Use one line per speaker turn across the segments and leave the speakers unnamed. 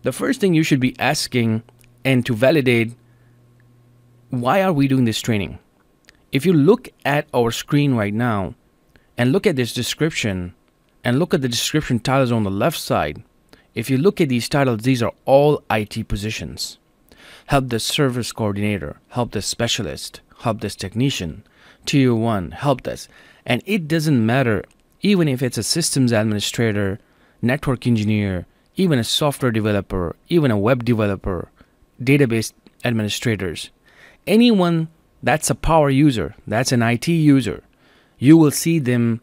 The first thing you should be asking and to validate, why are we doing this training? If you look at our screen right now and look at this description and look at the description titles on the left side, if you look at these titles, these are all IT positions. Help desk service coordinator, help desk specialist, help desk technician, tier 1, help desk. And it doesn't matter, even if it's a systems administrator, network engineer, even a software developer, even a web developer, database administrators, anyone that's a power user, that's an IT user, you will see them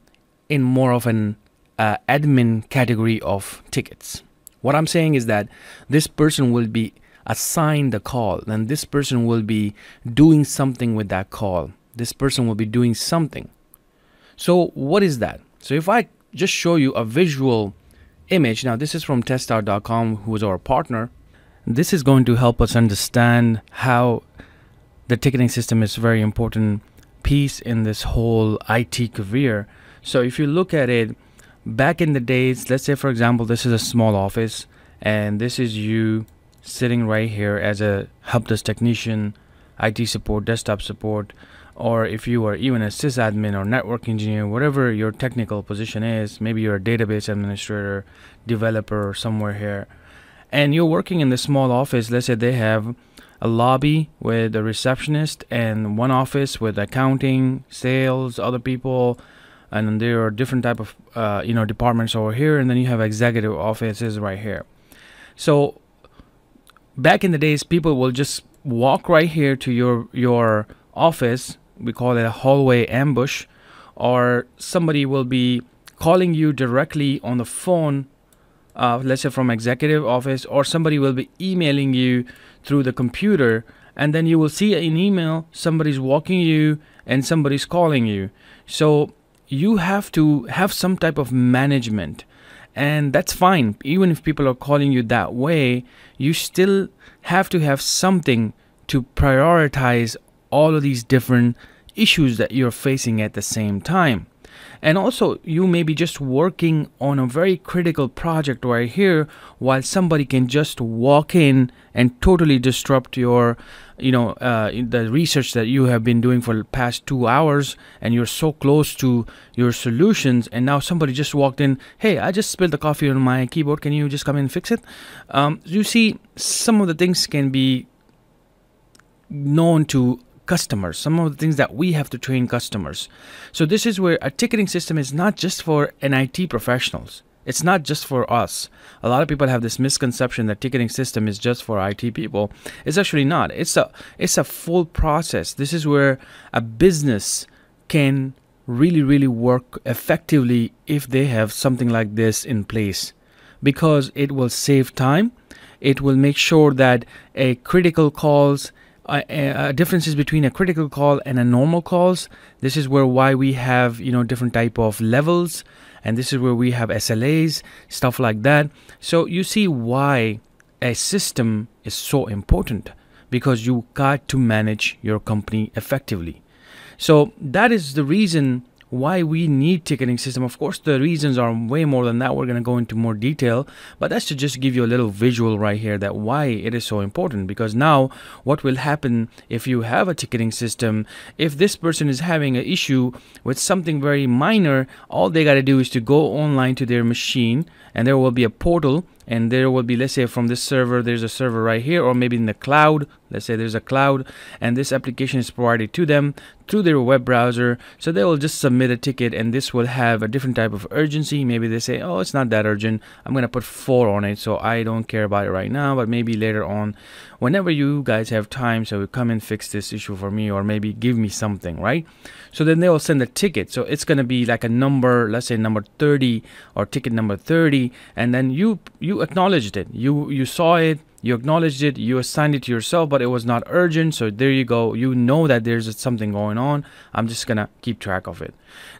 in more of an admin category of tickets. What I'm saying is that this person will be assigned the call, and this person will be doing something with that call. This person will be doing something. So what is that? So if I just show you a visual image, now this is from testout.com, who is our partner. This is going to help us understand how the ticketing system is a very important piece in this whole IT career. So if you look at it, back in the days, let's say for example, this is a small office and this is you sitting right here as a help desk technician, IT support, desktop support, or if you are even a sysadmin or network engineer, whatever your technical position is, maybe you're a database administrator, developer, or somewhere here, and you're working in this small office. Let's say they have a lobby with a receptionist and one office with accounting, sales, other people, and then there are different type of departments over here, and then you have executive offices right here. So back in the days, people will just walk right here to your office. We call it a hallway ambush, or somebody will be calling you directly on the phone, let's say from executive office, or somebody will be emailing you through the computer, and then you will see an email, somebody's walking you and somebody's calling you. So you have to have some type of management, and that's fine. Even if people are calling you that way, you still have to have something to prioritize all of these different issues that you're facing at the same time. And also, you may be just working on a very critical project right here, while somebody can just walk in and totally disrupt your the research that you have been doing for the past 2 hours, and you're so close to your solutions, and now somebody just walked in. Hey, I just spilled the coffee on my keyboard, can you just come in and fix it? You see, some of the things can be known to customers, some of the things that we have to train customers. So this is where a ticketing system is not just for an IT professionals. It's not just for us. A lot of people have this misconception that ticketing system is just for IT people. It's actually not. It's a full process. This is where a business can really work effectively if they have something like this in place, because it will save time. It will make sure that a critical calls, differences between a critical call and a normal calls. This is why we have different type of levels, and this is where we have SLAs, stuff like that. So you see why a system is so important, because you got to manage your company effectively. So that is the reason why we need ticketing system. Of course, the reasons are way more than that. We're going to go into more detail, but that's to just give you a little visual right here that why it is so important. Because now what will happen if you have a ticketing system, if this person is having an issue with something very minor, all they got to do is to go online to their machine, and there will be a portal, and there will be, let's say from this server, there's a server right here, or maybe in the cloud, let's say there's a cloud, and this application is provided to them through their web browser. So they will just submit a ticket, and this will have a different type of urgency. Maybe they say, oh, it's not that urgent, I'm going to put 4 on it, so I don't care about it right now, but maybe later on, whenever you guys have time, so come and fix this issue for me, or maybe give me something, right? So then they will send a ticket. So it's going to be like a number, let's say number 30 or ticket number 30, and then you acknowledged it, you saw it, you acknowledged it, you assigned it to yourself, but it was not urgent. So there you go, you know that there's something going on. I'm just gonna keep track of it.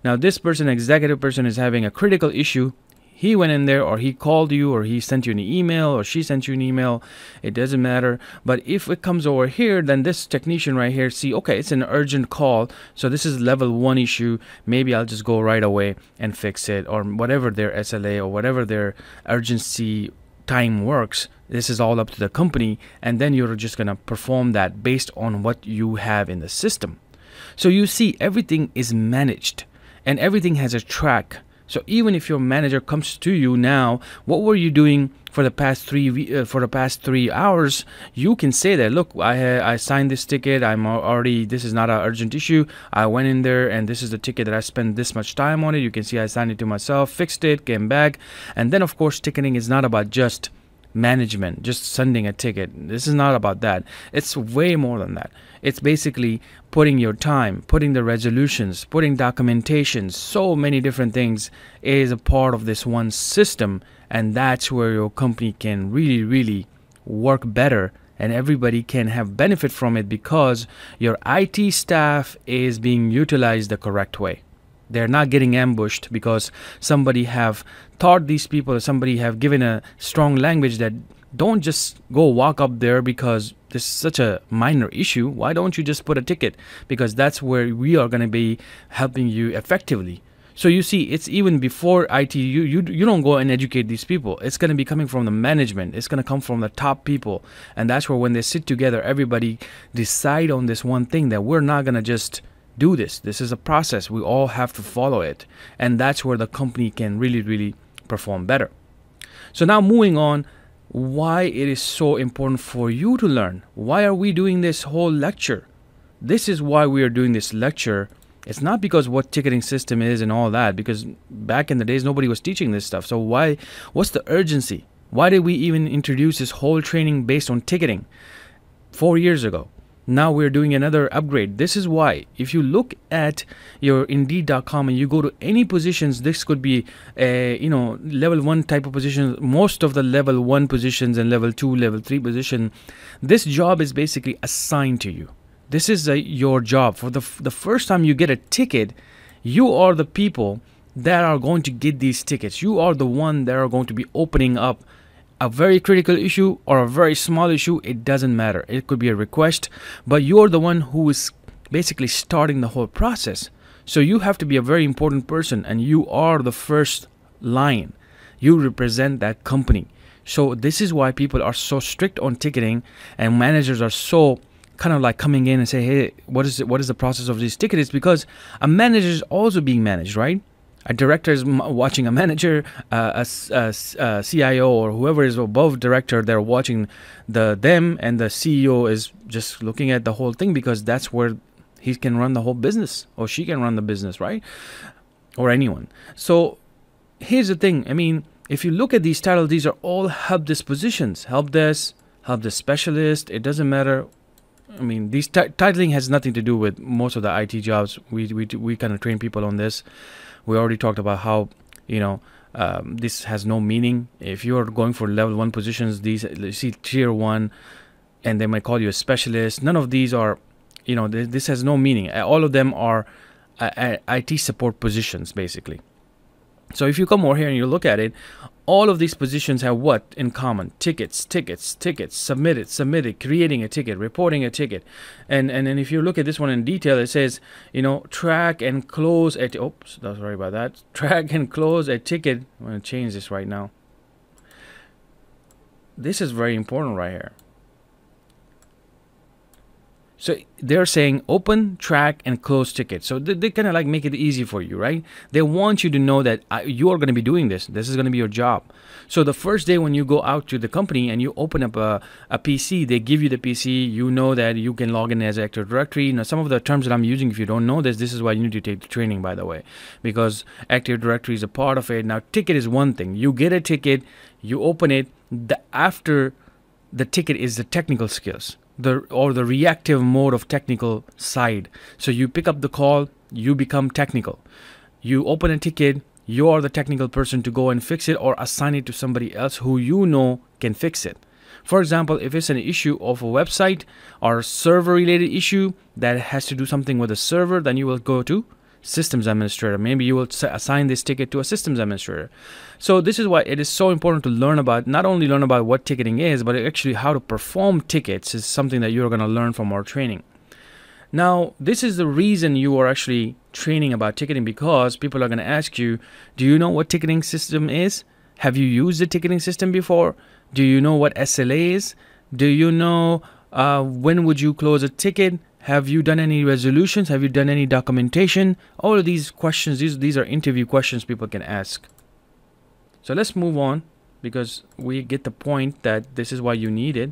Now this person, executive person, is having a critical issue. He went in there, or he called you, or he sent you an email, or she sent you an email. It doesn't matter. But if it comes over here, then this technician right here, see, okay, it's an urgent call, so this is level 1 issue. Maybe I'll just go right away and fix it, or whatever their SLA or whatever their urgency time works. This is all up to the company, and then you're just going to perform that based on what you have in the system. So you see, everything is managed and everything has a track. So even if your manager comes to you now, what were you doing for the past 3 hours? You can say that, look, I signed this ticket. I'm already, this is not an urgent issue. I went in there and this is the ticket that I spent this much time on it. You can see I signed it to myself, fixed it, came back. And then of course, ticketing is not about just management, just sending a ticket. This is not about that. It's way more than that. It's basically putting your time, putting the resolutions, putting documentations, so many different things is a part of this one system. And that's where your company can really work better, and everybody can have benefit from it because your IT staff is being utilized the correct way. They're not getting ambushed because somebody have taught these people, somebody have given a strong language that don't just go walk up there because this is such a minor issue. Why don't you just put a ticket? Because that's where we are going to be helping you effectively. So you see, it's even before IT, you don't go and educate these people. It's going to be coming from the management. It's going to come from the top people. And that's where when they sit together, everybody decide on this one thing, that we're not going to just do this. This is a process. We all have to follow it. And that's where the company can really perform better. So now moving on, why it is so important for you to learn. Why are we doing this whole lecture? This is why we are doing this lecture. It's not because what ticketing system is and all that, because back in the days, nobody was teaching this stuff. So what's the urgency? Why did we even introduce this whole training based on ticketing 4 years ago? Now we're doing another upgrade. This is why. If you look at your Indeed.com and you go to any positions, this could be a level 1 type of positions. Most of the level 1 positions and level 2, level 3 position, this job is basically assigned to you. This is your job. For the first time you get a ticket, you are the people that are going to get these tickets. You are the one that are going to be opening up a very critical issue or a very small issue. It doesn't matter. It could be a request, but you're the one who is basically starting the whole process. So you have to be a very important person, and you are the first line. You represent that company. So this is why people are so strict on ticketing, and managers are so kind of like coming in and say, hey, what is the process of this ticket? It's because a manager is also being managed, right? A director is watching a manager, a CIO or whoever is above director, they're watching them, and the CEO is just looking at the whole thing because that's where he can run the whole business, or she can run the business, right? Or anyone. So here's the thing. I mean, if you look at these titles, these are all help desk positions. Help desk specialist, it doesn't matter. I mean, these titling has nothing to do with most of the IT jobs. We kind of train people on this. We already talked about how, this has no meaning. If you're going for level 1 positions, these, you see tier 1, and they might call you a specialist. None of these are, this has no meaning. All of them are IT support positions, basically. So if you come over here and you look at it, all of these positions have what in common? Tickets, submitted, creating a ticket, reporting a ticket. And if you look at this one in detail, it says, track and close a oops, sorry about that. Track and close a ticket. I'm going to change this right now. This is very important right here. So they're saying open, track, and close tickets. So they kind of like make it easy for you, right? They want you to know that you are going to be doing this. This is going to be your job. So the first day when you go out to the company and you open up a PC, they give you the PC. You know that you can log in as Active Directory. Now, some of the terms that I'm using, if you don't know this is why you need to take the training, by the way, because Active Directory is a part of it. Now, ticket is one thing. You get a ticket, you open it. After the ticket is the technical skills. The reactive mode of technical side. So you pick up the call, you become technical. You open a ticket, you are the technical person to go and fix it or assign it to somebody else who can fix it. For example, if it's an issue of a website or server related issue that has to do something with a server, then you will go to systems administrator. Maybe you will assign this ticket to a systems administrator. So this is why it is so important to not only learn about what ticketing is, but actually how to perform tickets is something that you're going to learn from our training. Now, this is the reason you are actually training about ticketing, because people are going to ask you, do you know what ticketing system is? Have you used the ticketing system before? Do you know what SLA is? Do you know when would you close a ticket? Have you done any resolutions? Have you done any documentation? All of these questions, these are interview questions people can ask. So let's move on, because we get the point that this is why you need it.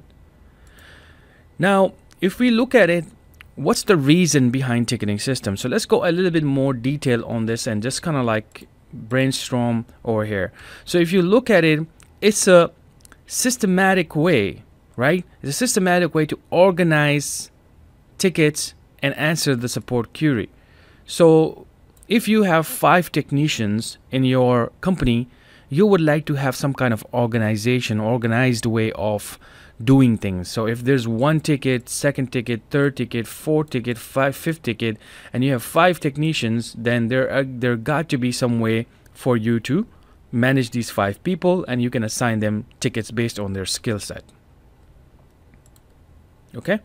Now, if we look at it, what's the reason behind ticketing system? So let's go a little bit more detail on this and just kind of like brainstorm over here. So if you look at it, it's a systematic way, right? It's a systematic way to organize tickets and answer the support query. So if you have 5 technicians in your company, you would like to have some kind of organized way of doing things. So if there's 1 ticket, 2nd ticket, 3rd ticket, 4th ticket, 5th ticket, and you have 5 technicians, then there got to be some way for you to manage these 5 people, and you can assign them tickets based on their skill set. Okay?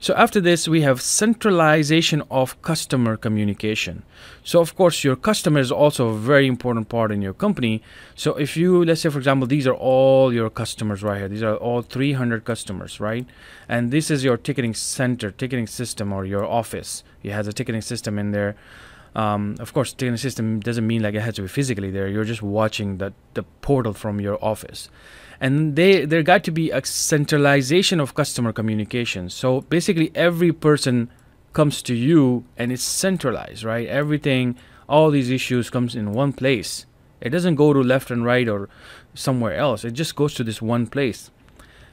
So after this, we have centralization of customer communication. So of course, your customer is also a very important part in your company. So if you, let's say for example, these are all your customers right here. These are all 300 customers, right? And this is your ticketing center, ticketing system, or your office. It has a ticketing system in there. Of course, ticketing system doesn't mean like it has to be physically there. You're just watching the portal from your office. And there got to be a centralization of customer communication. So basically every person comes to you and it's centralized, right? Everything, all these issues comes in one place. It doesn't go to left and right or somewhere else. It just goes to this one place.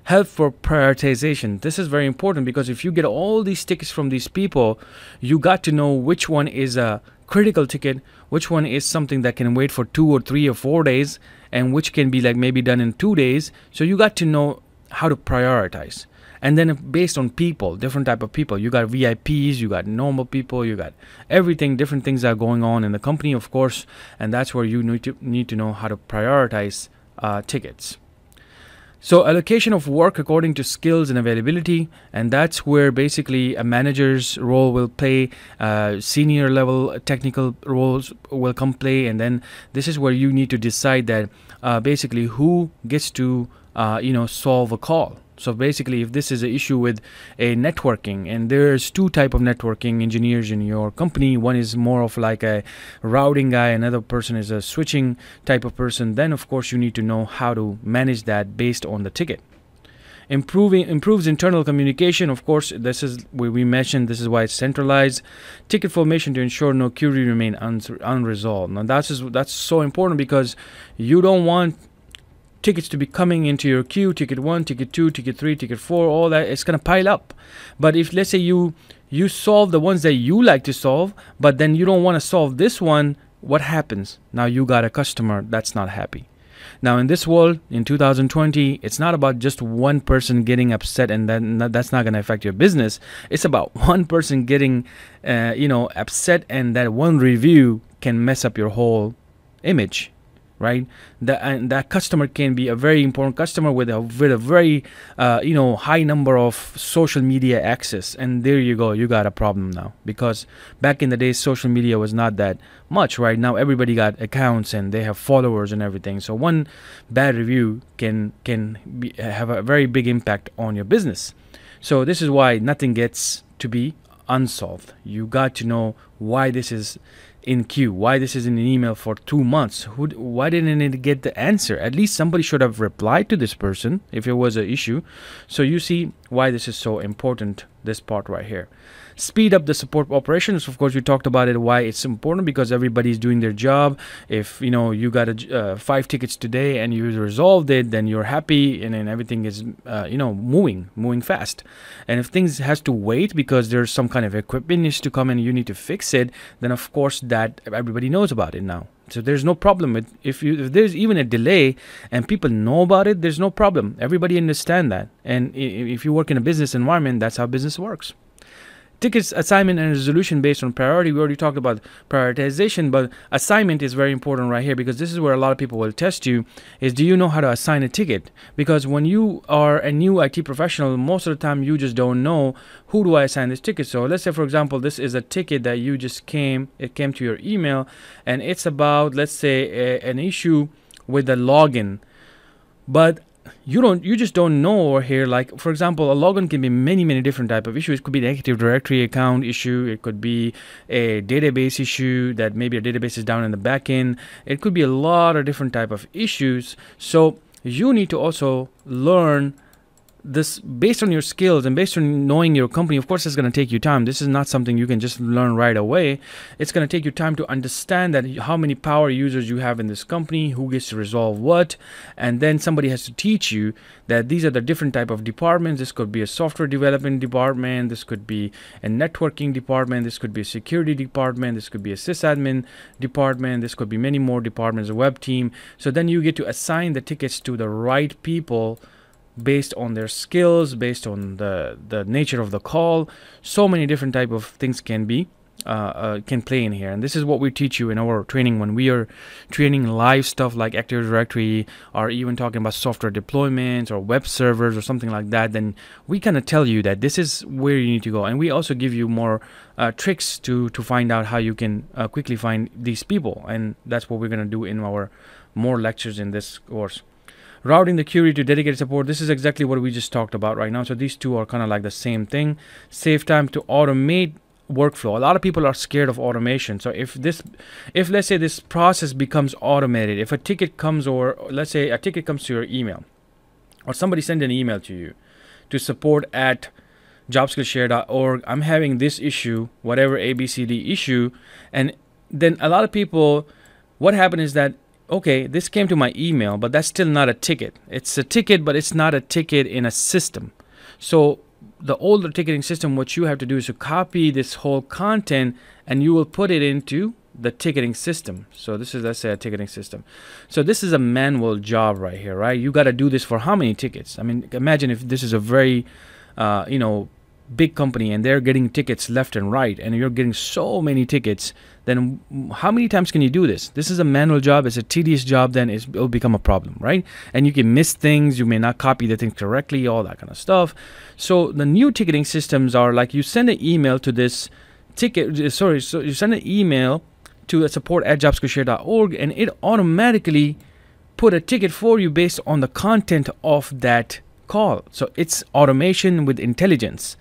Help for prioritization. This is very important, because if you get all these tickets from these people, you got to know which one is a critical ticket, which one is something that can wait for 2 or 3 or 4 days, and which can be like maybe done in 2 days. So you got to know how to prioritize. And then based on people, different type of people, you got VIPs, you got normal people, you got everything, different things are going on in the company, of course, and that's where you need to know how to prioritize tickets. So allocation of work according to skills and availability, and that's where basically a manager's role will play, senior level technical roles will come play, and then this is where you need to decide that basically who gets to solve a call. So basically, if this is an issue with a networking, and there's 2 type of networking engineers in your company, one is more of like a routing guy, another person is a switching type of person, then of course you need to know how to manage that based on the ticket. Improves internal communication. Of course, this is where we mentioned, this is why it's centralized. Ticket formation to ensure no query remain unresolved. Now that's so important, because you don't want tickets to be coming into your queue, ticket 1, ticket 2, ticket 3, ticket 4, all that, it's going to pile up. But if, let's say you solve the ones that you like to solve, but then you don't want to solve this one, what happens? Now you got a customer that's not happy. Now in this world, in 2020, it's not about just one person getting upset, and then that's not going to affect your business. It's about one person getting upset, and that one review can mess up your whole image, right? That customer can be a very important customer with a very high number of social media access, and there you go, you got a problem now. Because back in the day, social media was not that much. Right now everybody got accounts and they have followers and everything, so one bad review can have a very big impact on your business. So this is why nothing gets to be unsolved. You got to know why this is in queue, why this is in an email for 2 months. Why didn't it get the answer? At least somebody should have replied to this person if it was an issue. So you see why this is so important, this part right here. Speed up the support operations. Of course, we talked about it, why it's important, because everybody's doing their job. If you got 5 tickets today and you resolved it, then you're happy, and then everything is moving fast. And if things has to wait because there's some kind of equipment needs to come and you need to fix it, then of course that everybody knows about it now. So there's no problem with if there's even a delay and people know about it, there's no problem. Everybody understand that. And if you work in a business environment, that's how business works. Tickets assignment and resolution based on priority. We already talked about prioritization, but assignment is very important right here, because this is where a lot of people will test you, is do you know how to assign a ticket? Because when you are a new IT professional, most of the time you just don't know, who do I assign this ticket? So let's say, for example, this is a ticket that you just came to your email, and it's about, let's say, an issue with the login. but you just don't know over here. Like, for example, a login can be many different type of issues. It could be the Active Directory account issue. It could be a database issue, that maybe a database is down in the back end. It could be a lot of different type of issues. So you need to also learn this based on your skills and based on knowing your company. Of course, it's going to take you time. This is not something you can just learn right away. It's going to take you time to understand that how many power users you have in this company, who gets to resolve what, and then somebody has to teach you that these are the different type of departments. This could be a software development department, this could be a networking department, this could be a security department, this could be a sysadmin department, this could be many more departments, a web team. So then you get to assign the tickets to the right people based on their skills, based on the nature of the call. So many different type of things can play in here, and this is what we teach you in our training when we are training live stuff like Active Directory, or even talking about software deployments or web servers or something like that. Then we kind of tell you that this is where you need to go, and we also give you more tricks to find out how you can quickly find these people, and that's what we're going to do in our more lectures in this course. Routing the query to dedicated support. This is exactly what we just talked about right now. So these two are kind of like the same thing. Save time to automate workflow. A lot of people are scared of automation. So if let's say this process becomes automated, if a ticket comes, or let's say a ticket comes to your email, or somebody send an email to you to support@jobskillshare.org, I'm having this issue, whatever ABCD issue, and then a lot of people, what happened is that, okay, this came to my email, but that's still not a ticket. It's a ticket, but it's not a ticket in a system. So the older ticketing system, what you have to do is to copy this whole content, and you will put it into the ticketing system. So this is, let's say, a ticketing system. So this is a manual job right here, right? You got to do this for how many tickets? I mean, imagine if this is a very, big company, and they're getting tickets left and right, and you're getting so many tickets, then how many times can you do this? This is a manual job, it's a tedious job, then it'll become a problem, right? And you can miss things, you may not copy the things correctly, all that kind of stuff. So the new ticketing systems are like, you send an email to this ticket, so you send an email to a support@jobskillshare.org, and it automatically put a ticket for you based on the content of that call. So it's automation with intelligence.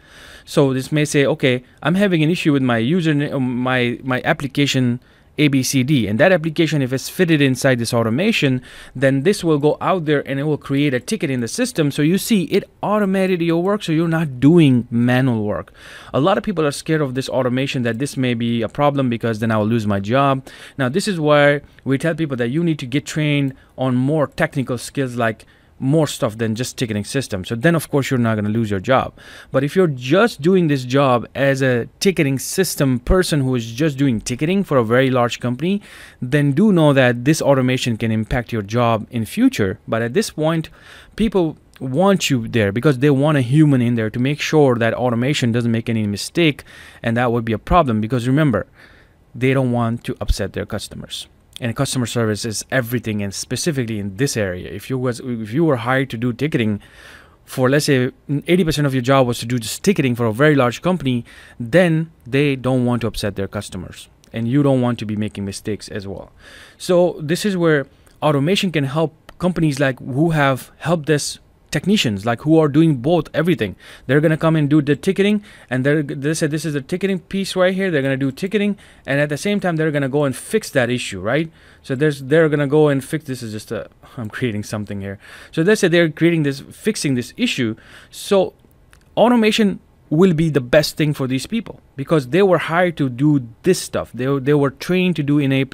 So this may say, okay, I'm having an issue with my username, my application ABCD, and that application, if it's fitted inside this automation, then this will go out there and it will create a ticket in the system. So you see, it automated your work, so you're not doing manual work. A lot of people are scared of this automation, that this may be a problem because then I will lose my job. Now this is why we tell people that you need to get trained on more technical skills, like more stuff than just ticketing system. So then of course you're not going to lose your job. But if you're just doing this job as a ticketing system person who is just doing ticketing for a very large company, then do know that this automation can impact your job in future. But at this point, people want you there because they want a human in there to make sure that automation doesn't make any mistake, and that would be a problem, because remember, they don't want to upset their customers. And customer service is everything, and specifically in this area. If you were hired to do ticketing for, let's say, 80% of your job was to do just ticketing for a very large company, then they don't want to upset their customers, and you don't want to be making mistakes as well. So this is where automation can help companies like who have help desk technicians, like who are doing both, everything. They're going to come and do the ticketing, and they said this is the ticketing piece right here. They're going to do ticketing, and at the same time they're going to go and fix that issue, right? So they're going to go and fix, this is just I'm creating something here. So they said they're fixing this issue. So automation will be the best thing for these people, because they were hired to do this stuff. They were trained to do in A+,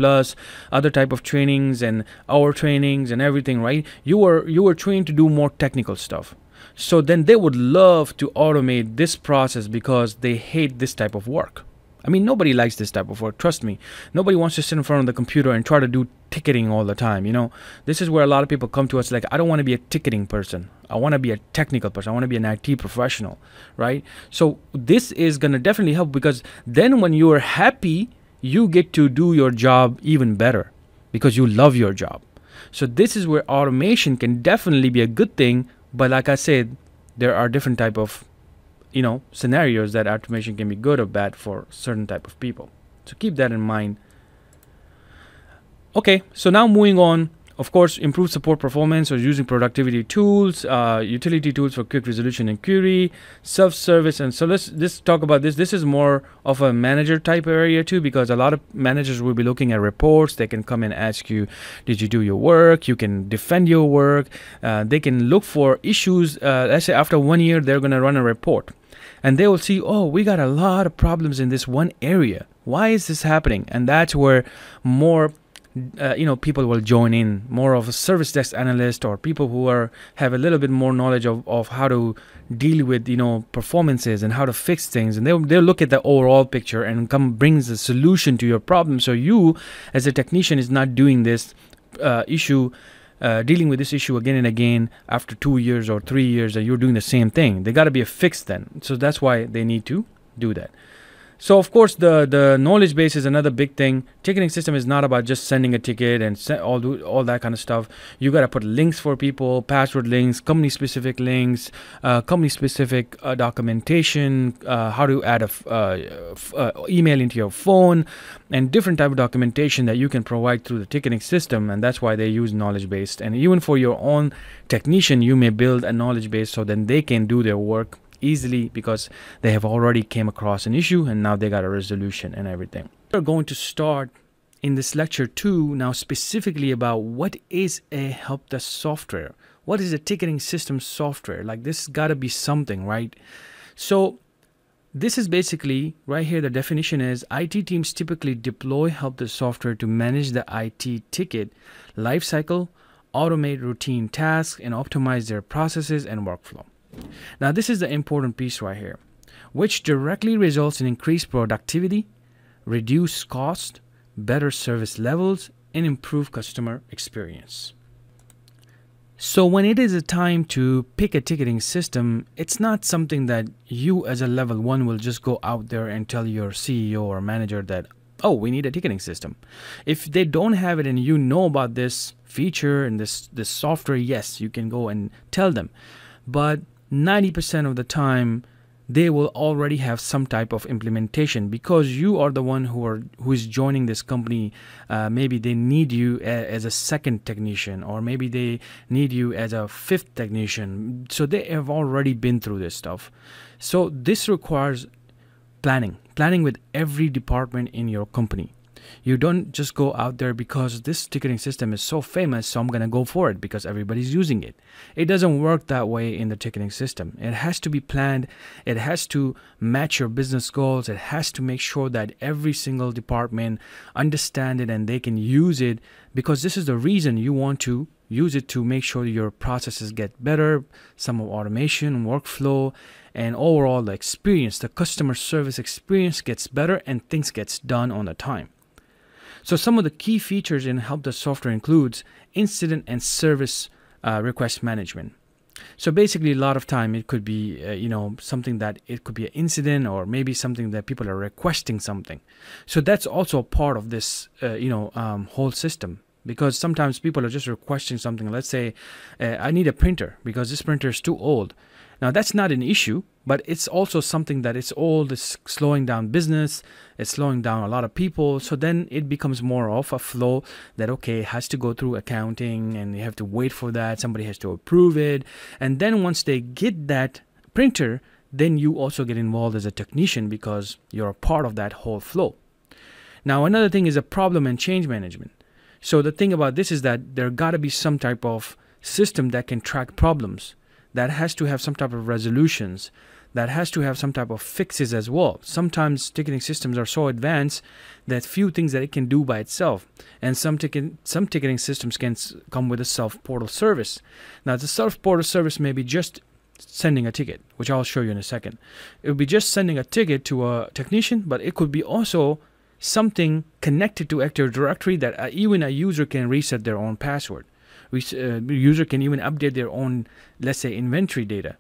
other type of trainings and our trainings and everything, right? You were trained to do more technical stuff. So then they would love to automate this process because they hate this type of work. I mean, nobody likes this type of work, trust me. Nobody wants to sit in front of the computer and try to do ticketing all the time, you know. This is where a lot of people come to us like, I don't want to be a ticketing person. I want to be a technical person. I want to be an IT professional, right? So this is going to definitely help, because then when you are happy, you get to do your job even better because you love your job. So this is where automation can definitely be a good thing. But like I said, there are different type of scenarios that automation can be good or bad for certain type of people. So keep that in mind. Okay, so now moving on, Of course, improve support performance or using productivity tools, utility tools for quick resolution and query, self-service. And so let's talk about this. This is more of a manager type area too, because a lot of managers will be looking at reports. They can come and ask you, did you do your work? You can defend your work. They can look for issues. Let's say after 1 year, they're going to run a report. And they will see, oh, we got a lot of problems in this one area. Why is this happening? And that's where more people will join in, more of a service desk analyst or people who have a little bit more knowledge of how to deal with performances and how to fix things, and they'll look at the overall picture and brings a solution to your problem. So you as a technician is not doing this dealing with this issue again and again after 2 years or 3 years, and you're doing the same thing. They got to be a fix then. So that's why they need to do that. So of course the knowledge base is another big thing. Ticketing system is not about just sending a ticket and all that kind of stuff. You got to put links for people, password links, company specific links, company specific documentation, how to add a email into your phone, and different type of documentation that you can provide through the ticketing system. And that's why they use knowledge based. And even for your own technician, you may build a knowledge base so then they can do their work easily because they have already came across an issue and now they got a resolution and everything. We're going to start in this lecture 2 now specifically about what is a help desk software. What is a ticketing system software? Like, this got to be something, right? So this is basically right here. The definition is IT teams typically deploy help desk software to manage the IT ticket lifecycle, automate routine tasks, and optimize their processes and workflow. Now, this is the important piece right here, which directly results in increased productivity, reduced cost, better service levels, and improved customer experience. So when it is a time to pick a ticketing system, it's not something that you as a level 1 will just go out there and tell your CEO or manager that, oh, we need a ticketing system. If they don't have it and you know about this feature and this software, yes, you can go and tell them. But 90% of the time, they will already have some type of implementation because you are the one who is joining this company. Maybe they need you as a second technician, or maybe they need you as a 5th technician. So they have already been through this stuff. So this requires planning with every department in your company. You don't just go out there because this ticketing system is so famous, so I'm going to go for it because everybody's using it. It doesn't work that way in the ticketing system. It has to be planned. It has to match your business goals. It has to make sure that every single department understand it and they can use it, because this is the reason you want to use it, to make sure your processes get better, some of automation, workflow, and overall the experience, the customer service experience gets better and things gets done on the time. So some of the key features in help desk software includes incident and service request management. So basically, a lot of time it could be something that it could be an incident, or maybe something that people are requesting something. So that's also a part of this whole system, because sometimes people are just requesting something. Let's say I need a printer because this printer is too old. Now, that's not an issue, but it's also something that it's old, it's slowing down business, it's slowing down a lot of people. So then it becomes more of a flow that, okay, it has to go through accounting and you have to wait for that. Somebody has to approve it. And then once they get that printer, then you also get involved as a technician because you're a part of that whole flow. Now, another thing is a problem and change management. So the thing about this is that there got to be some type of system that can track problems, that has to have some type of resolutions, that has to have some type of fixes as well. Sometimes ticketing systems are so advanced that few things that it can do by itself. And some ticketing systems can come with a self-portal service. Now, the self-portal service may be just sending a ticket, which I'll show you in a second. It would be just sending a ticket to a technician, but it could be also something connected to Active Directory that even a user can reset their own password. User can even update their own, let's say, inventory data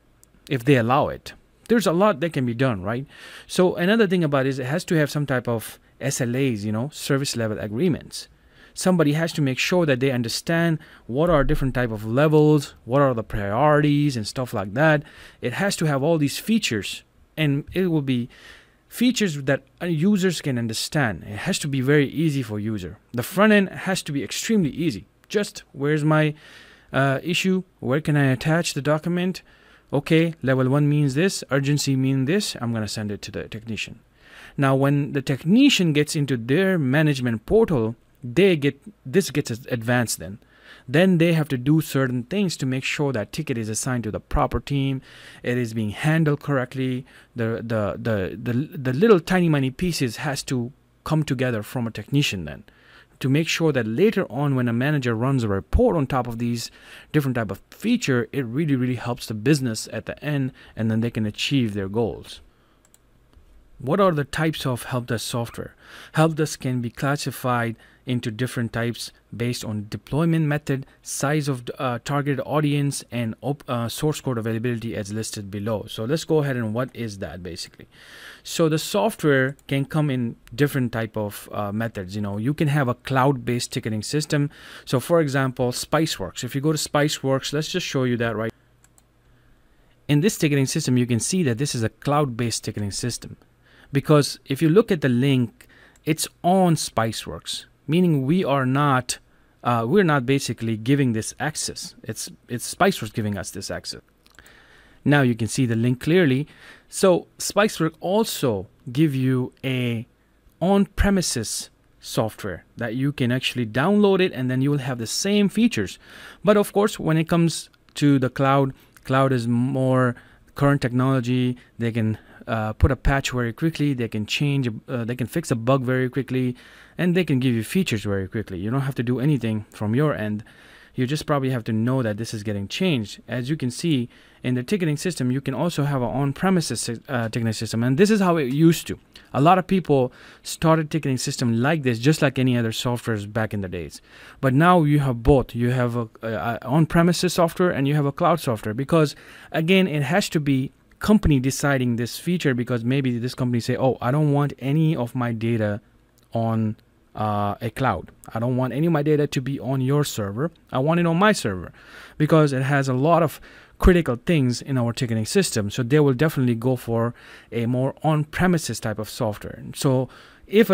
if they allow it. There's a lot that can be done, right? So another thing about it is it has to have some type of SLAs, service level agreements. Somebody has to make sure that they understand what are different type of levels, what are the priorities and stuff like that. It has to have all these features, and it will be features that users can understand. It has to be very easy for user. The front end has to be extremely easy. just where's my issue, where can I attach the document. Okay, level 1 means this, urgency means this, I'm going to send it to the technician. Now when the technician gets into their management portal, this gets advanced. Then they have to do certain things to make sure that ticket is assigned to the proper team, it is being handled correctly. The little tiny pieces has to come together from a technician then, to make sure that later on when a manager runs a report on top of these different type of feature, it really helps the business at the end, and then they can achieve their goals. What are the types of help desk software? Help desk can be classified into different types based on deployment method, size of targeted audience, and source code availability as listed below. So let's go ahead and what is that basically. So the software can come in different type of methods. You can have a cloud-based ticketing system. So for example, Spiceworks. If you go to Spiceworks, let's just show you that right. In this ticketing system, you can see that this is a cloud-based ticketing system. Because if you look at the link, it's on Spiceworks, meaning we're not basically giving this access. It's Spiceworks giving us this access. Now you can see the link clearly. So Spiceworks also give you a on-premises software that you can actually download it, and then you will have the same features. But of course, when it comes to the cloud is more current technology. They can put a patch very quickly, they can change, they can fix a bug very quickly, and they can give you features very quickly. You don't have to do anything from your end. You just probably have to know that this is getting changed. As you can see in the ticketing system, you can also have an on-premises ticketing system, and this is how it used to. A lot of people started ticketing system like this, just like any other softwares back in the days. But now you have both. You have a on-premises software and you have a cloud software, because again, it has to be company deciding this feature, because maybe this company say, oh, I don't want any of my data on a cloud. I don't want any of my data to be on your server. I want it on my server, because it has a lot of critical things in our ticketing system. So they will definitely go for a more on-premises type of software. So if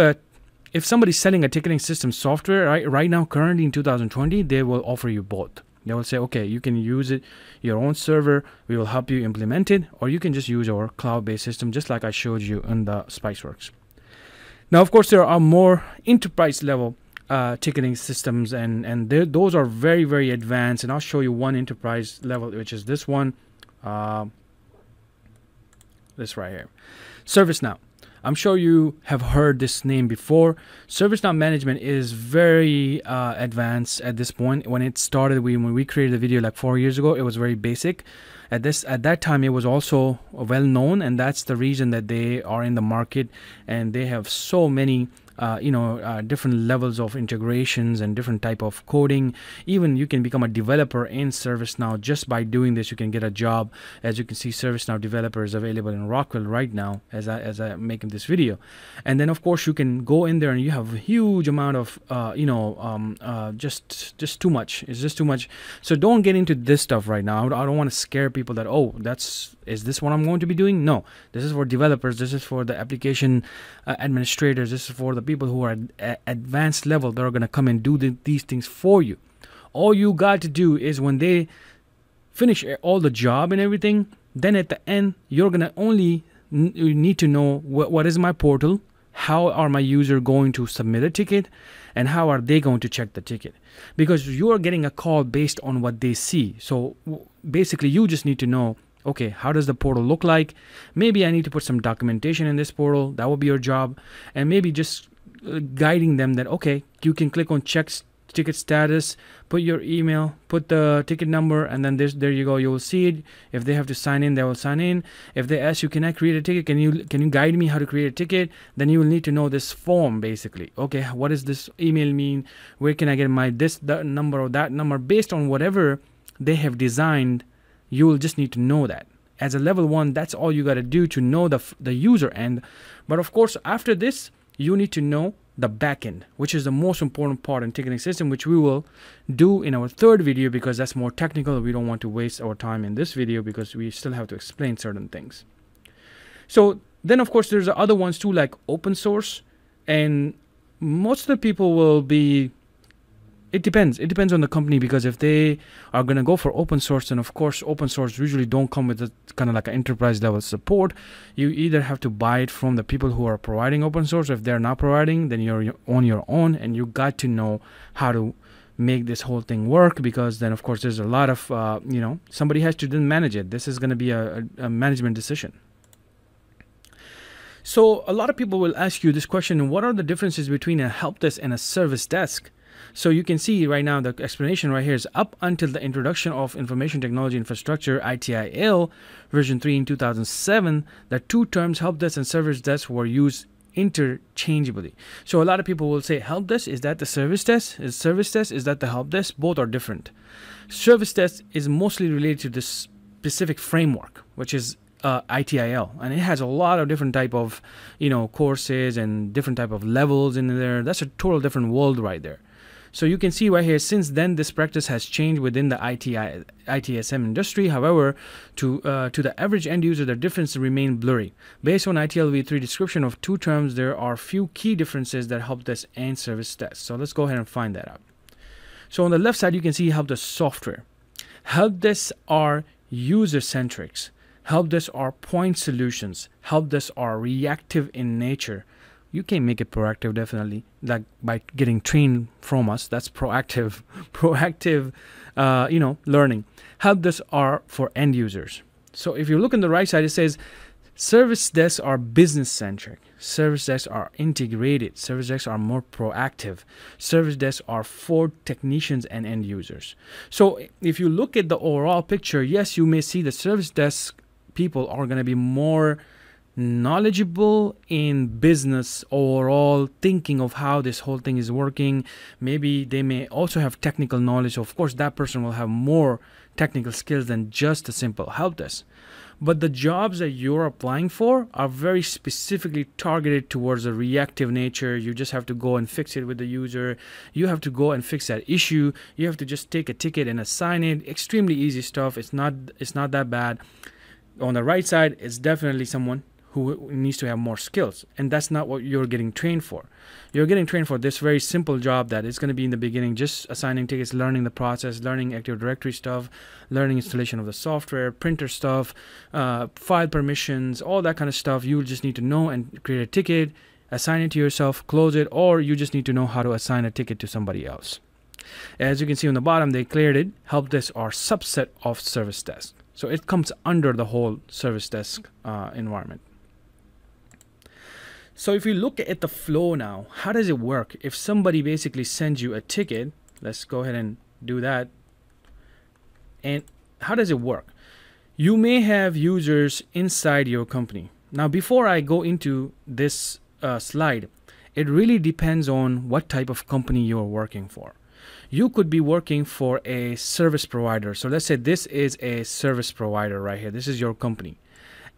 somebody's selling a ticketing system software right now, currently in 2020, they will offer you both. They will say, okay, you can use it, your own server, we will help you implement it, or you can just use our cloud-based system, just like I showed you in the Spiceworks. Now, of course, there are more enterprise level ticketing systems, and those are very, very advanced. And I'll show you one enterprise level, which is this one, this right here, ServiceNow. I'm sure you have heard this name before. ServiceNow management is very advanced at this point. When it started, when we created the video like 4 years ago, it was very basic. At that time, it was also well known, and that's the reason that they are in the market, and they have so many different levels of integrations and different type of coding. Even you can become a developer in ServiceNow just by doing this. You can get a job. As you can see, ServiceNow developer is available in Rockwell right now as I'm making this video. And then of course you can go in there and you have a huge amount of just too much. It's just too much. So don't get into this stuff right now. I don't want to scare people that, oh, is this what I'm going to be doing? No, this is for developers. This is for the application administrators. This is for the people who are at advanced level that are going to come and do these things for you. All you got to do is when they finish all the job and everything, then at the end, you're going to only need to know what is my portal, how are my user going to submit a ticket, and how are they going to check the ticket, because you are getting a call based on what they see. So basically you just need to know, okay, how does the portal look like? Maybe I need to put some documentation in this portal. That will be your job. And maybe just guiding them that, okay, you can click on check ticket status, put your email, put the ticket number, and then there you go. You will see it. If they have to sign in, they will sign in. If they ask you, can I create a ticket? Can you guide me how to create a ticket? Then you will need to know this form basically. Okay, what does this email mean? Where can I get my that number or that number? Based on whatever they have designed, you will just need to know that. As a level 1, that's all you got to do to know the user end. But of course, after this, you need to know the backend, which is the most important part in ticketing system, which we will do in our third video, because that's more technical. We don't want to waste our time in this video because we still have to explain certain things. So then, of course, there's the other ones too, like open source, and most of the people will be It depends. It depends on the company, because if they are going to go for open source, then of course open source usually don't come with a kind of like an enterprise level support. You either have to buy it from the people who are providing open source. If they're not providing, then you're on your own, and you got to know how to make this whole thing work, because then of course there's a lot of somebody has to then manage it. This is going to be a management decision. So a lot of people will ask you this question: what are the differences between a help desk and a service desk? So you can see right now the explanation right here is up until the introduction of Information Technology Infrastructure ITIL version 3 in 2007, the two terms help desk and service desk were used interchangeably. So a lot of people will say, help desk, is that the service desk? Is service desk, is that the help desk? Both are different. Service desk is mostly related to this specific framework, which is ITIL, and it has a lot of different type of courses and different type of levels in there. That's a total different world right there. So you can see right here, since then this practice has changed within the ITSM industry. However, to the average end user, the differences remain blurry. Based on ITIL v3 description of two terms, there are few key differences that help desk and service desk. So let's go ahead and find that out. So on the left side, you can see help desk software. Help desks are user-centric. Help desks are point solutions. Help desks are reactive in nature. You can make it proactive, definitely, like by getting trained from us. That's proactive learning. Help desks are for end users. So if you look on the right side, it says service desks are business centric. Service desks are integrated. Service desks are more proactive. Service desks are for technicians and end users. So if you look at the overall picture, yes, you may see the service desk people are going to be more knowledgeable in business overall, thinking of how this whole thing is working. Maybe they may also have technical knowledge. Of course, that person will have more technical skills than just a simple help desk. But the jobs that you're applying for are very specifically targeted towards a reactive nature. You just have to go and fix it with the user. You have to go and fix that issue. You have to just take a ticket and assign it. Extremely easy stuff. It's not that bad. On the right side, it's definitely someone who needs to have more skills, and that's not what you're getting trained for. You're getting trained for this very simple job that is going to be in the beginning, just assigning tickets, learning the process, learning Active Directory stuff, learning installation of the software, printer stuff, file permissions, all that kind of stuff. You just need to know and create a ticket, assign it to yourself, close it, or you just need to know how to assign a ticket to somebody else. As you can see on the bottom, they cleared it. Help desk are subset of service desk. So it comes under the whole service desk environment. So if you look at the flow now, how does it work? If somebody basically sends you a ticket, let's go ahead and do that. And how does it work? You may have users inside your company. Now, before I go into this slide, it really depends on what type of company you're working for. You could be working for a service provider. So let's say this is a service provider right here. This is your company.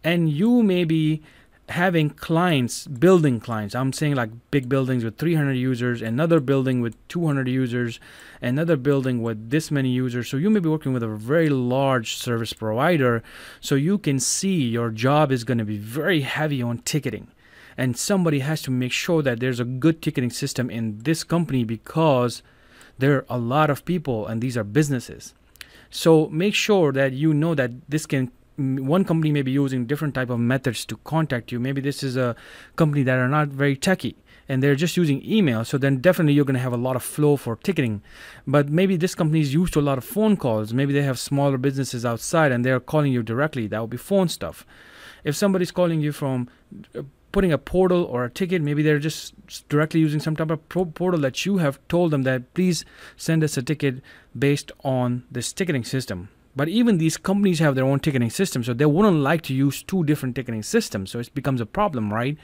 And you may be having clients, building clients. I'm saying like big buildings with 300 users, another building with 200 users, another building with this many users. So you may be working with a very large service provider. So you can see your job is going to be very heavy on ticketing. And somebody has to make sure that there's a good ticketing system in this company, because there are a lot of people and these are businesses. So make sure that you know that one company may be using different type of methods to contact you. Maybe this is a company that are not very techy and they're just using email. So then definitely you're going to have a lot of flow for ticketing. But maybe this company is used to a lot of phone calls. Maybe they have smaller businesses outside and they're calling you directly. That would be phone stuff. If somebody's calling you from putting a portal or a ticket, maybe they're just directly using some type of portal that you have told them that please send us a ticket based on this ticketing system. But even these companies have their own ticketing system, so they wouldn't like to use two different ticketing systems. So it becomes a problem, right?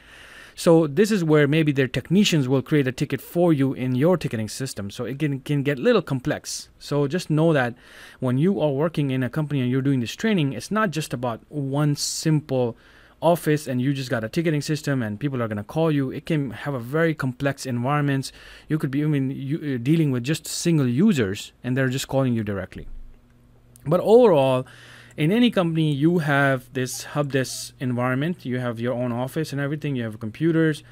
So this is where maybe their technicians will create a ticket for you in your ticketing system. So it can get a little complex. So just know that when you are working in a company and you're doing this training, it's not just about one simple office and you just got a ticketing system and people are going to call you. It can have a very complex environments. You could be even dealing with just single users and they're just calling you directly. But overall, in any company, you have this hub desk environment. You have your own office and everything. You have computers.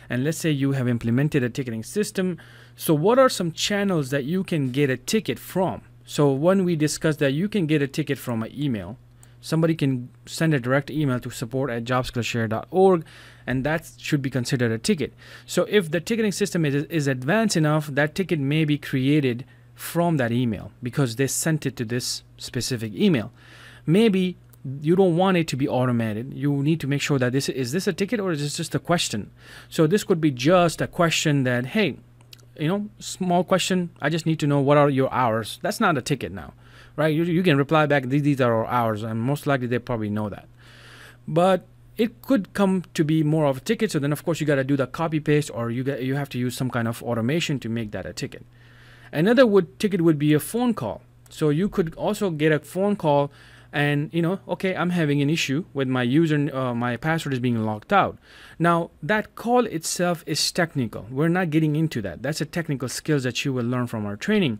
And let's say you have implemented a ticketing system. So what are some channels that you can get a ticket from? So when we discussed that you can get a ticket from an email, somebody can send a direct email to support@jobskillshare.org, and that should be considered a ticket. So if the ticketing system is advanced enough, that ticket may be created from that email because they sent it to this specific email. Maybe you don't want it to be automated. You need to make sure that is this a ticket or is this just a question? So this could be just a question that, hey, small question. I just need to know what are your hours. That's not a ticket now, right? You can reply back, these are our hours, and most likely they probably know that. But it could come to be more of a ticket. So then, of course, you got to do the copy paste, or you have to use some kind of automation to make that a ticket. Another ticket would be a phone call. So you could also get a phone call and, okay, I'm having an issue with my user, my password is being locked out. Now, that call itself is technical. We're not getting into that. That's a technical skills that you will learn from our training.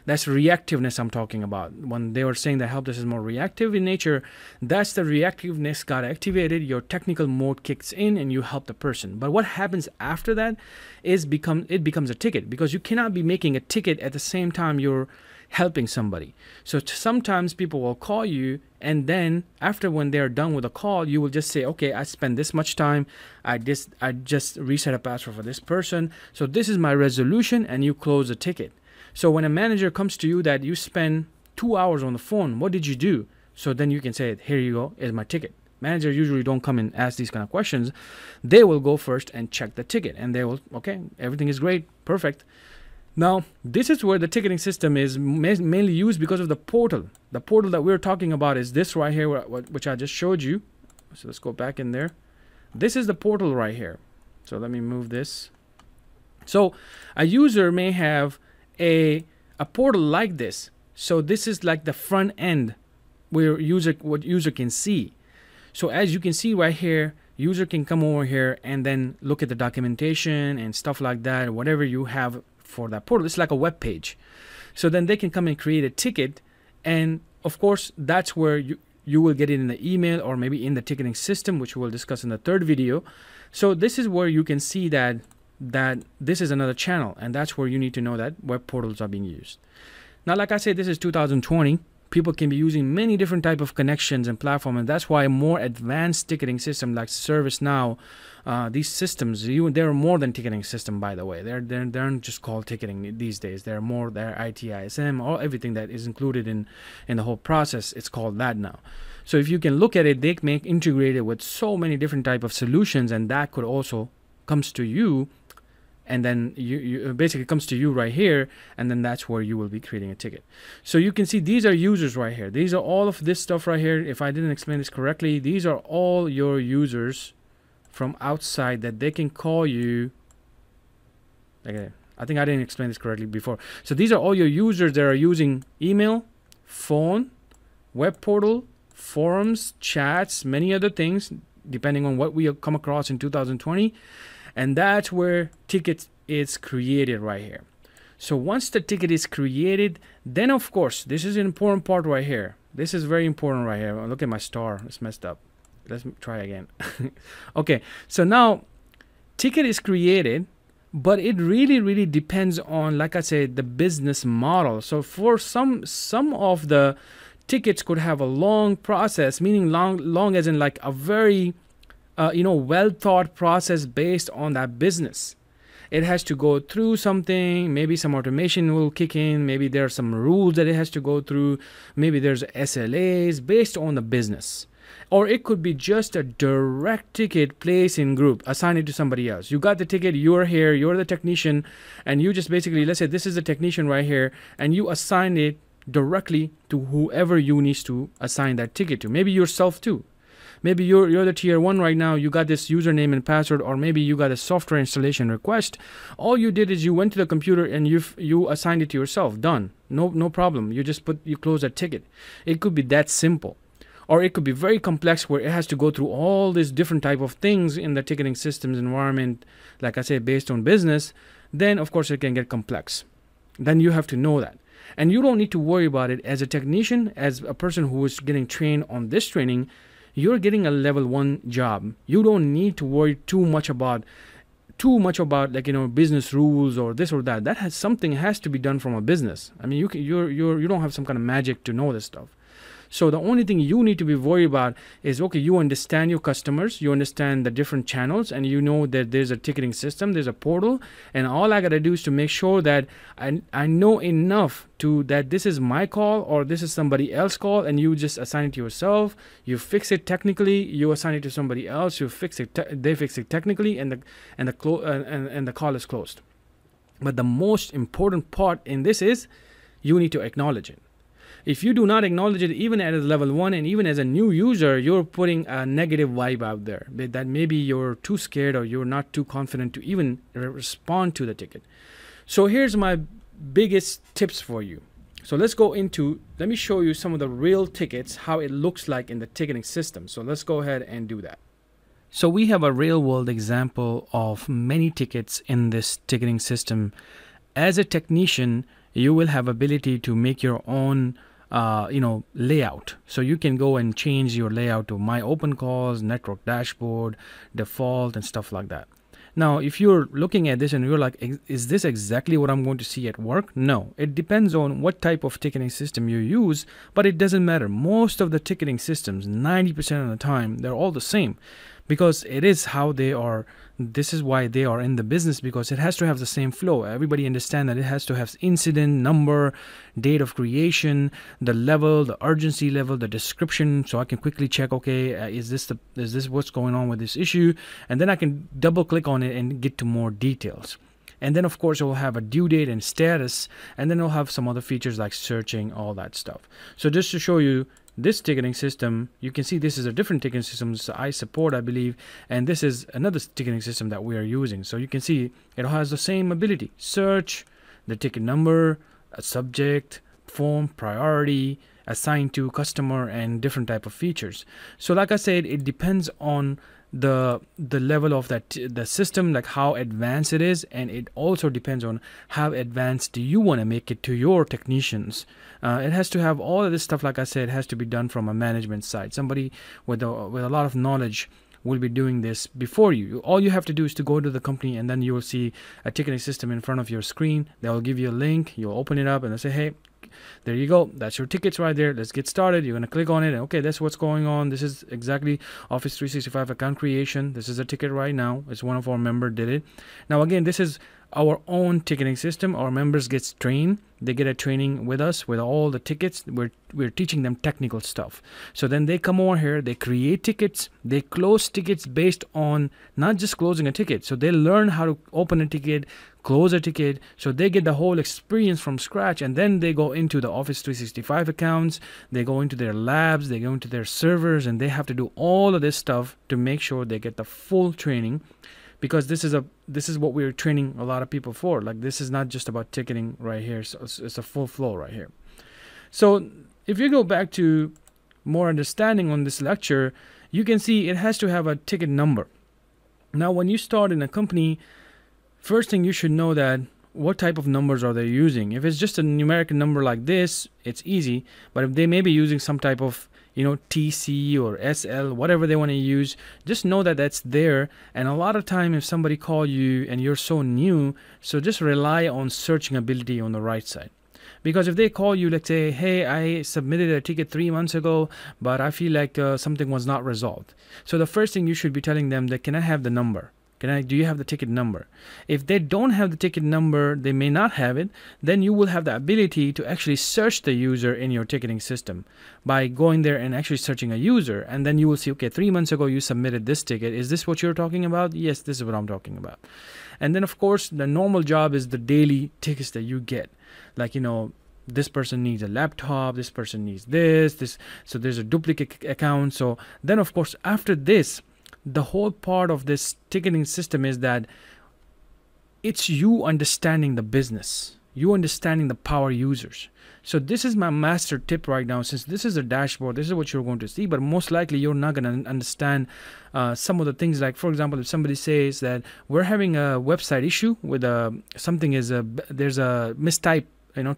That's reactiveness I'm talking about. When they were saying that help desk is more reactive in nature, that's the reactiveness got activated, your technical mode kicks in, and you help the person. But what happens after that is it becomes a ticket, because you cannot be making a ticket at the same time you're helping somebody. So sometimes people will call you, and then after when they're done with a call, you will just say, okay, I spent this much time, I just reset a password for this person, so this is my resolution, and you close the ticket. So when a manager comes to you that you spend 2 hours on the phone, what did you do? So then you can say, here you go, is my ticket. Managers usually don't come and ask these kind of questions. They will go first and check the ticket, and they will, okay, everything is great, perfect. Now, this is where the ticketing system is mainly used because of the portal. The portal that we're talking about is this right here, which I just showed you. So let's go back in there. This is the portal right here. So let me move this. So a user may have a portal like this. So this is like the front end where what user can see. So as you can see right here, user can come over here and then look at the documentation and stuff like that, whatever you have for that portal. It's like a web page. So then they can come and create a ticket, and of course that's where you will get it in the email or maybe in the ticketing system, which we'll discuss in the third video. So this is where you can see that this is another channel, and that's where you need to know that web portals are being used. Now, like I said, this is 2020. People can be using many different type of connections and platforms, and that's why more advanced ticketing system like ServiceNow, these systems, they're more than ticketing system, by the way. They're just called ticketing these days. They're ITISM, or everything that is included in the whole process. It's called that now. So if you can look at it, they make integrated with so many different type of solutions, and that could also comes to you. And then you basically comes to you right here, and then that's where you will be creating a ticket. So you can see these are users right here. These are all of this stuff right here. If I didn't explain this correctly, these are all your users from outside that they can call you. Okay, I think I didn't explain this correctly before. So these are all your users that are using email, phone, web portal, forums, chats, many other things, depending on what we have come across in 2020. And that's where tickets is created right here. So once the ticket is created, then of course, this is an important part right here. This is very important right here. Look at my star, it's messed up. Let's try again. Okay, so now ticket is created, but it really depends on, like I said, the business model. So for some of the tickets could have a long process, meaning long as in like a very well thought process based on that business. It has to go through something, maybe some automation will kick in, maybe there are some rules that it has to go through, maybe there's SLAs based on the business. Or it could be just a direct ticket placed in group, assign it to somebody else. You got the ticket, you're here, you're the technician, and you just basically, let's say this is the technician right here, and you assign it directly to whoever you need to assign that ticket to. Maybe yourself too. Maybe you're the tier 1 right now, you got this username and password, or maybe you got a software installation request. All you did is you went to the computer and you assigned it to yourself. Done. No problem. You close that ticket. It could be that simple. Or it could be very complex where it has to go through all these different type of things in the ticketing systems environment, like I said, based on business. Then of course it can get complex. Then you have to know that. And you don't need to worry about it as a technician, as a person who is getting trained on this training. You're getting a level 1 job. You don't need to worry too much about too much about like, business rules or this or that. That has to be done from a business. I mean, you don't have some kind of magic to know this stuff. So the only thing you need to be worried about is, okay, you understand your customers, you understand the different channels, and you know that there's a ticketing system, there's a portal, and all I gotta do is to make sure that I know enough to that this is my call or this is somebody else's call, and you just assign it to yourself. You fix it technically, you assign it to somebody else, you fix it, they fix it technically, and the call is closed. But the most important part in this is you need to acknowledge it. If you do not acknowledge it, even at level 1 and even as a new user, you're putting a negative vibe out there that maybe you're too scared or you're not too confident to even respond to the ticket. So here's my biggest tips for you. So let me show you some of the real tickets, how it looks like in the ticketing system. So let's go ahead and do that. So we have a real world example of many tickets in this ticketing system. As a technician, you will have ability to make your own layout. So you can go and change your layout to my open calls, network dashboard, default, and stuff like that. Now, if you're looking at this and you're like, is this exactly what I'm going to see at work? No, it depends on what type of ticketing system you use, but it doesn't matter. Most of the ticketing systems, 90% of the time, they're all the same, because it is how they are. This is why they are in the business, because it has to have the same flow. Everybody understand that it has to have incident number, date of creation, the level, the urgency level, the description, so I can quickly check, okay, is this what's going on with this issue, and then I can double click on it and get to more details. And then of course it will have a due date and status, and then it'll have some other features like searching, all that stuff. So just to show you this ticketing system, you can see this is a different ticketing system I support, I believe, and this is another ticketing system that we are using. So you can see it has the same ability: search, the ticket number, a subject, form, priority, assigned to customer, and different type of features. So like I said, it depends on the level of the system, like how advanced it is, and it also depends on how advanced do you want to make it to your technicians. It has to have all of this stuff. Like I said, has to be done from a management side. Somebody with a lot of knowledge will be doing this before you. All you have to do is to go to the company, and then you will see a ticketing system in front of your screen. They will give you a link, you'll open it up, and they'll say, hey, there you go, that's your tickets right there, let's get started. You're going to click on it, and okay, that's what's going on. This is exactly Office 365 account creation. This is a ticket right now. It's one of our members did it. Now again, this is our own ticketing system. Our members gets trained. They get a training with us with all the tickets. We're teaching them technical stuff. So then they come over here, they create tickets, they close tickets based on not just closing a ticket. So they learn how to open a ticket, close a ticket, so they get the whole experience from scratch. And then they go into the Office 365 accounts, they go into their labs, they go into their servers, and they have to do all of this stuff to make sure they get the full training. Because this is what we're training a lot of people for. Like, this is not just about ticketing right here. So it's a full flow right here. So if you go back to more understanding on this lecture, you can see it has to have a ticket number. Now, when you start in a company, first thing you should know that what type of numbers are they using. If it's just a numeric number like this, it's easy. But if they may be using some type of TC or SL, whatever they want to use, just know that that's there. And a lot of time if somebody call you and you're so new, so just rely on searching ability on the right side. Because if they call you, let's say, hey, I submitted a ticket 3 months ago, but I feel like something was not resolved. So the first thing you should be telling them that, can I have the number? Do you have the ticket number? If they don't have the ticket number, they may not have it, then you will have the ability to actually search the user in your ticketing system by going there and actually searching a user. And then you will see, okay, 3 months ago you submitted this ticket. Is this what you're talking about? Yes, this is what I'm talking about. And then of course, the normal job is the daily tickets that you get. Like, this person needs a laptop, this person needs this, so there's a duplicate account. So then of course, after this, the whole part of this ticketing system is that it's you understanding the business, you understanding the power users. So this is my master tip right now. Since this is a dashboard, this is what you're going to see, but most likely you're not going to understand some of the things. Like, for example, if somebody says that we're having a website issue with there's a mistype,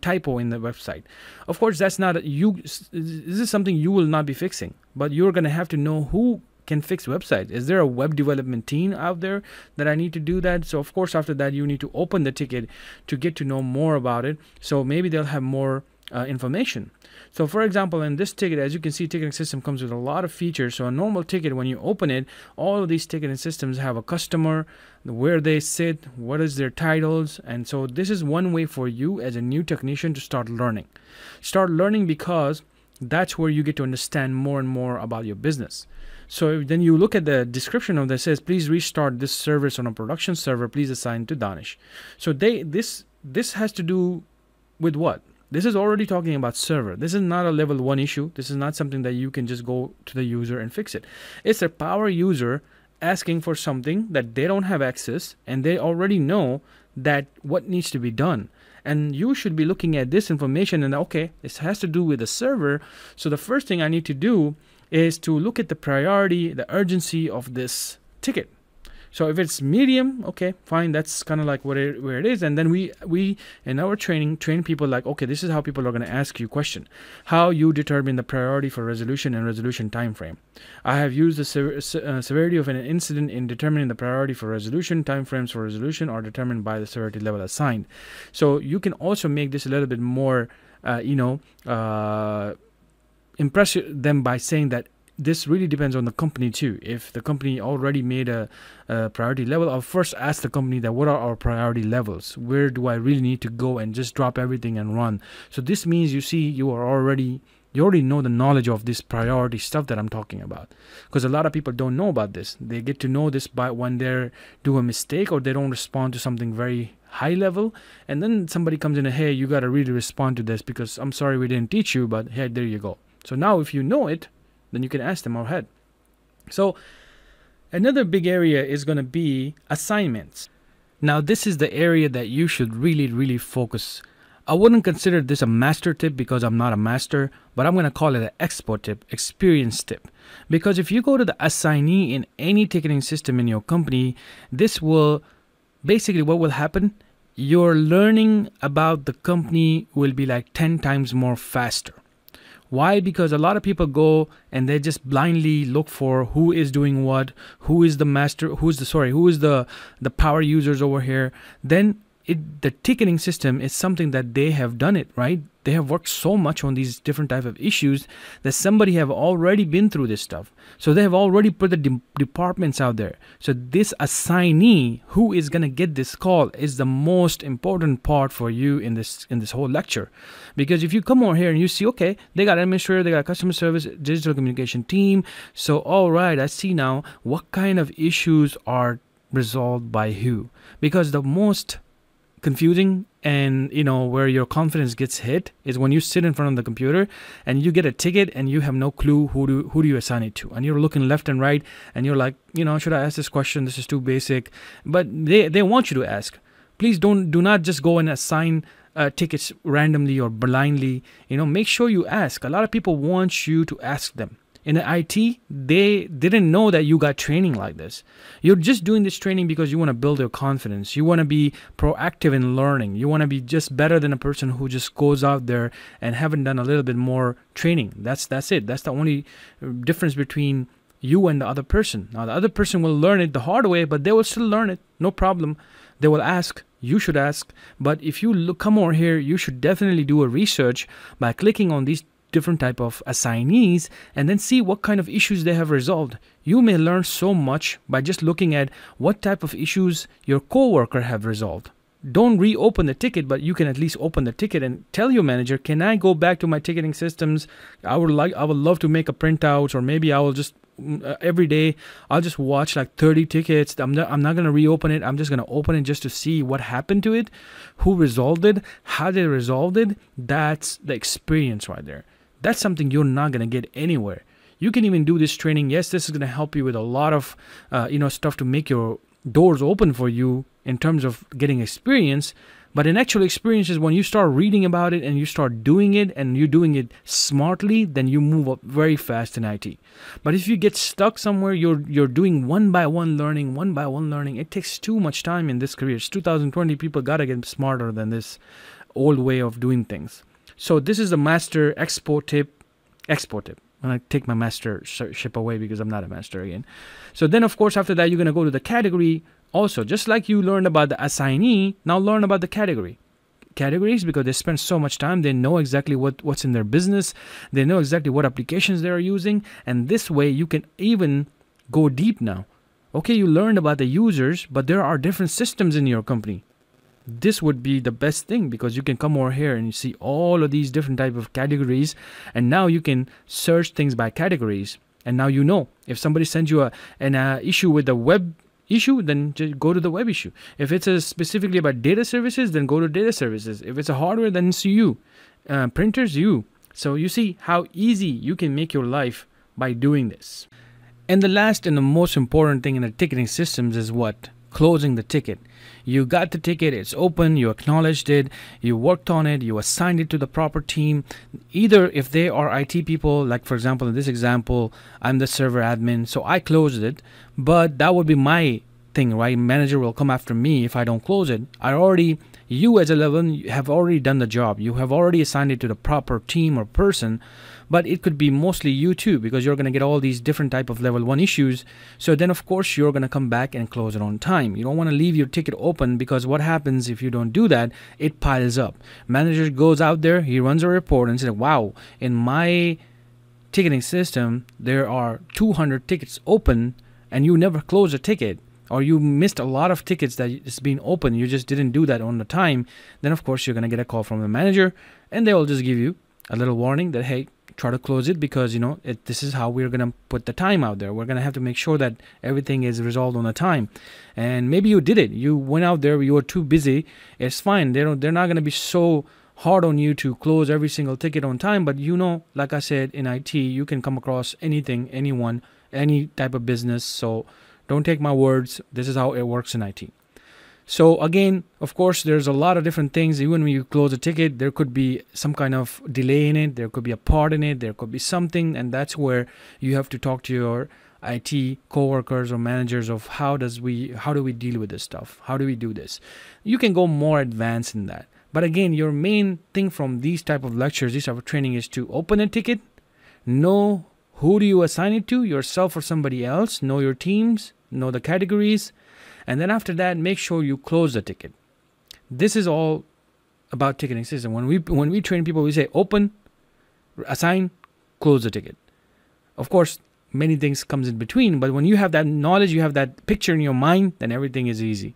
typo in the website. Of course, that's not this is something you will not be fixing, but you're going to have to know who can fix websites? Is there a web development team out there that I need to do that? So of course, after that, you need to open the ticket to get to know more about it. So maybe they'll have more information. So for example, in this ticket, as you can see, ticketing system comes with a lot of features. So a normal ticket, when you open it, all of these ticketing systems have a customer, where they sit, what is their titles. And so this is one way for you as a new technician to start learning. Start learning, because that's where you get to understand more and more about your business. So then you look at the description of this, says, please restart this service on a production server, please assign to Danish. So this has to do with what? This is already talking about server. This is not a level 1 issue. This is not something that you can just go to the user and fix it. It's a power user asking for something that they don't have access, and they already know that what needs to be done. And you should be looking at this information and, okay, this has to do with the server. So the first thing I need to do is to look at the priority, the urgency of this ticket. So if it's medium, okay, fine, that's kind of like where it is. And then we in our training train people like, okay, this is how people are going to ask you question. How you determine the priority for resolution and resolution time frame. I have used the severity of an incident in determining the priority for resolution. Time frames for resolution are determined by the severity level assigned. So you can also make this a little bit more, impress them by saying that this really depends on the company too. If the company already made a priority level, I'll first ask the company that what are our priority levels? Where do I really need to go and just drop everything and run? So this means, you see, you already know the knowledge of this priority stuff that I'm talking about. Because a lot of people don't know about this. They get to know this by when they do a mistake or they don't respond to something very high level, and then somebody comes in and, hey, you got to really respond to this because I'm sorry we didn't teach you, but hey, there you go. So now if you know it, then you can ask them ahead. So another big area is going to be assignments. Now this is the area that you should really focus. I wouldn't consider this a master tip because I'm not a master, but I'm going to call it an Expo tip, experience tip. Because if you go to the assignee in any ticketing system in your company, this will basically, what will happen, your learning about the company will be like 10 times more faster. Why? Because a lot of people go and they just blindly look for who is doing what, who is the master, who is the power users over here. Then the ticketing system is something that they have done it, right? They have worked so much on these different type of issues that somebody have already been through this stuff. So they have already put the departments out there. So this assignee who is going to get this call is the most important part for you in this whole lecture. Because if you come over here and you see, okay, they got administrator, they got customer service, digital communication team. So all right, I see now what kind of issues are resolved by who. Because the most confusing and where your confidence gets hit is when you sit in front of the computer and you get a ticket and you have no clue who do you assign it to, and you're looking left and right and you're like, should I ask this question? This is too basic. But they want you to ask. Please do not just go and assign tickets randomly or blindly. Make sure you ask. A lot of people want you to ask them. In the IT, they didn't know that you got training like this. You're just doing this training because you want to build your confidence. You want to be proactive in learning. You want to be just better than a person who just goes out there and haven't done a little bit more training. That's it. That's the only difference between you and the other person. Now, the other person will learn it the hard way, but they will still learn it. No problem. They will ask. You should ask. But if you come over here, you should definitely do a research by clicking on these different type of assignees and then see what kind of issues they have resolved. You may learn so much by just looking at what type of issues your coworker have resolved. Don't reopen the ticket, but you can at least open the ticket and tell your manager, can I go back to my ticketing systems? I would love to make a printout, or maybe I will just every day I'll just watch like 30 tickets. I'm not going to reopen it. I'm just going to open it just to see what happened to it, who resolved it, how they resolved it. That's the experience right there. That's something you're not going to get anywhere. You can even do this training. Yes, this is going to help you with a lot of stuff to make your doors open for you in terms of getting experience. But in actual experiences, when you start reading about it and you start doing it and you're doing it smartly, then you move up very fast in IT. But if you get stuck somewhere, you're doing one by one learning, it takes too much time in this career. It's 2020. People got to get smarter than this old way of doing things. So this is the master Expo tip. I'm going to take my mastership away because I'm not a master again. So then, of course, after that, you're going to go to the category also. Just like you learned about the assignee, now learn about the category. Categories, because they spend so much time, they know exactly what's in their business. They know exactly what applications they're using. And this way, you can even go deep now. Okay, you learned about the users, but there are different systems in your company. This would be the best thing, because you can come over here and you see all of these different type of categories, and now you can search things by categories. And now you know if somebody sends you an issue with the web issue, then just go to the web issue. If it's specifically about data services, then go to data services. If it's a hardware, then it's you. Printers, you. So you see how easy you can make your life by doing this. And the last and the most important thing in the ticketing systems is what? Closing the ticket. You got the ticket, it's open, you acknowledged it, you worked on it, you assigned it to the proper team. Either if they are IT people, like for example in this example, I'm the server admin, so I closed it, but that would be my thing, right? Manager will come after me if I don't close it. You as a level have already done the job. You have already assigned it to the proper team or person, but it could be mostly you too, because you're going to get all these different type of level 1 issues. So then of course you're going to come back and close it on time. You don't want to leave your ticket open, because what happens if you don't do that, it piles up. Manager goes out there, he runs a report and says, wow, in my ticketing system there are 200 tickets open and you never close a ticket, or you missed a lot of tickets that is being open, you just didn't do that on the time. Then of course you're going to get a call from the manager, and they will just give you a little warning that, hey, try to close it, because this is how we're going to put the time out there. We're going to have to make sure that everything is resolved on the time. And maybe you did it, you went out there, you were too busy. It's fine. They're not going to be so hard on you to close every single ticket on time. But like I said, in IT you can come across anything, anyone, any type of business. So don't take my words, this is how it works in IT. So again, of course, there's a lot of different things. Even when you close a ticket, there could be some kind of delay in it, there could be a part in it, there could be something, and that's where you have to talk to your IT coworkers or managers of how do we deal with this stuff? How do we do this? You can go more advanced in that. But again, your main thing from these type of lectures, this type of training, is to open a ticket, know who do you assign it to, yourself or somebody else, know your teams, know the categories, and then after that, make sure you close the ticket. This is all about ticketing system. When we train people, we say open, assign, close the ticket. Of course, many things comes in between, but when you have that knowledge, you have that picture in your mind, then everything is easy.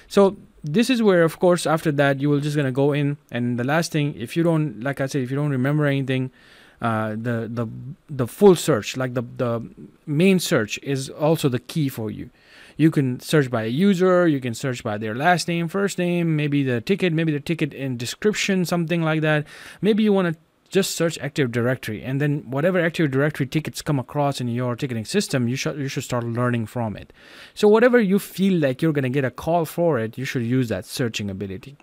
So this is where, of course, after that, you will just gonna go in, and the last thing, if you don't, like I said, if you don't remember anything, the full search, like the main search, is also the key for you. You can search by a user, you can search by their last name, first name, maybe the ticket in description, something like that. Maybe you want to just search Active Directory, and then whatever Active Directory tickets come across in your ticketing system, you should start learning from it. So whatever you feel like you're going to get a call for it, you should use that searching ability.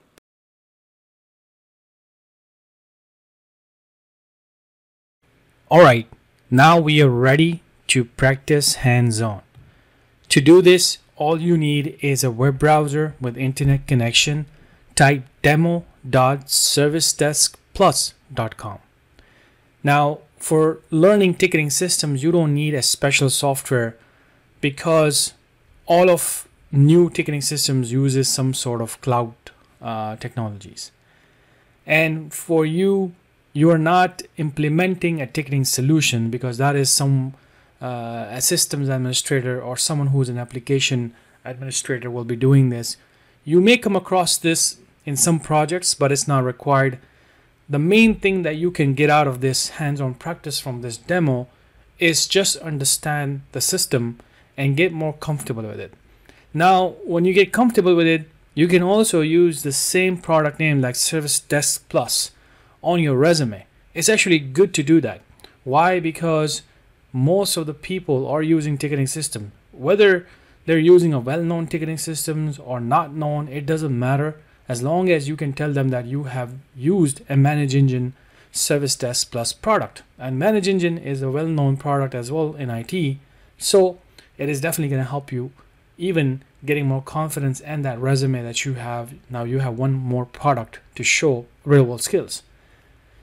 All right, now we are ready to practice hands-on. To do this, all you need is a web browser with internet connection. Type demo.servicedeskplus.com. Now, for learning ticketing systems, you don't need a special software, because all of new ticketing systems uses some sort of cloud technologies. And for you are not implementing a ticketing solution, because that is a systems administrator or someone who's an application administrator will be doing this. You may come across this in some projects, but it's not required. The main thing that you can get out of this hands-on practice from this demo is just understand the system and get more comfortable with it. Now, when you get comfortable with it, you can also use the same product name like Service Desk Plus on your resume. It's actually good to do that. Why? Because most of the people are using ticketing system. Whether they're using a well-known ticketing systems or not known, it doesn't matter, as long as you can tell them that you have used a Manage Engine Service Desk Plus product. And Manage Engine is a well-known product as well in IT, so it is definitely going to help you even getting more confidence and that resume that you have. Now you have one more product to show real-world skills.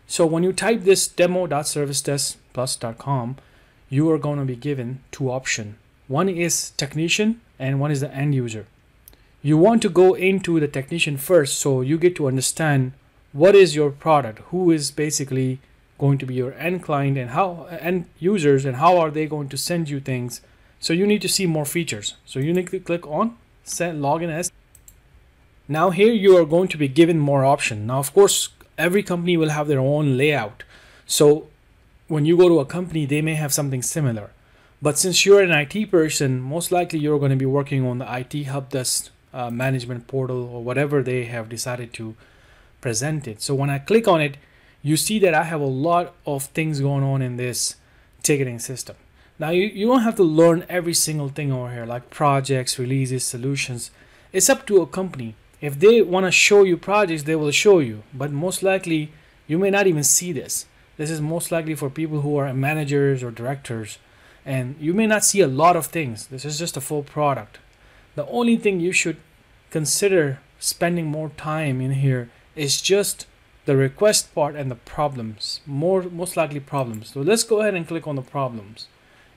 So when you type this demo.servicedeskplus.com,
mentorships.com, you are going to be given two options. One is technician and one is the end user. You want to go into the technician first, so you get to understand what is your product, who is basically going to be your end client and how end users, and how are they going to send you things. So you need to see more features. So you need to click on login as. Now here you are going to be given more options. Now of course every company will have their own layout. So when you go to a company, they may have something similar. But since you're an IT person, most likely you're going to be working on the IT help desk management portal or whatever they have decided to present it. So when I click on it, you see that I have a lot of things going on in this ticketing system. Now you don't have to learn every single thing over here, like projects, releases, solutions. It's up to a company. If they want to show you projects, they will show you. But most likely, you may not even see this. This is most likely for people who are managers or directors. And you may not see a lot of things. This is just a full product. The only thing you should consider spending more time in here is just the request part and the problems. Most likely problems. So let's go ahead and click on the problems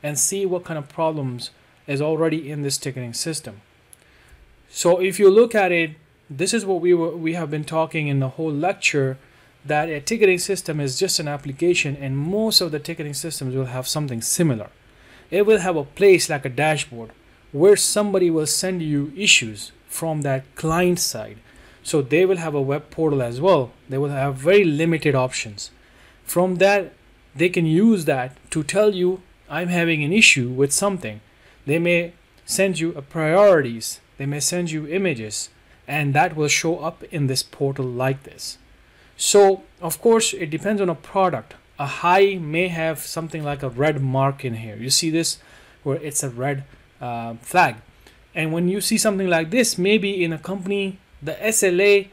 and see what kind of problems is already in this ticketing system. So if you look at it, this is what we have been talking in the whole lecture, that a ticketing system is just an application, and most of the ticketing systems will have something similar. It will have a place like a dashboard where somebody will send you issues from that client side. So they will have a web portal as well. They will have very limited options. From that, they can use that to tell you, I'm having an issue with something. They may send you a priorities. They may send you images, and that will show up in this portal like this. So of course it depends on a product. A high may have something like a red mark in here. You see this where it's a red flag. And when you see something like this, maybe in a company, the SLA,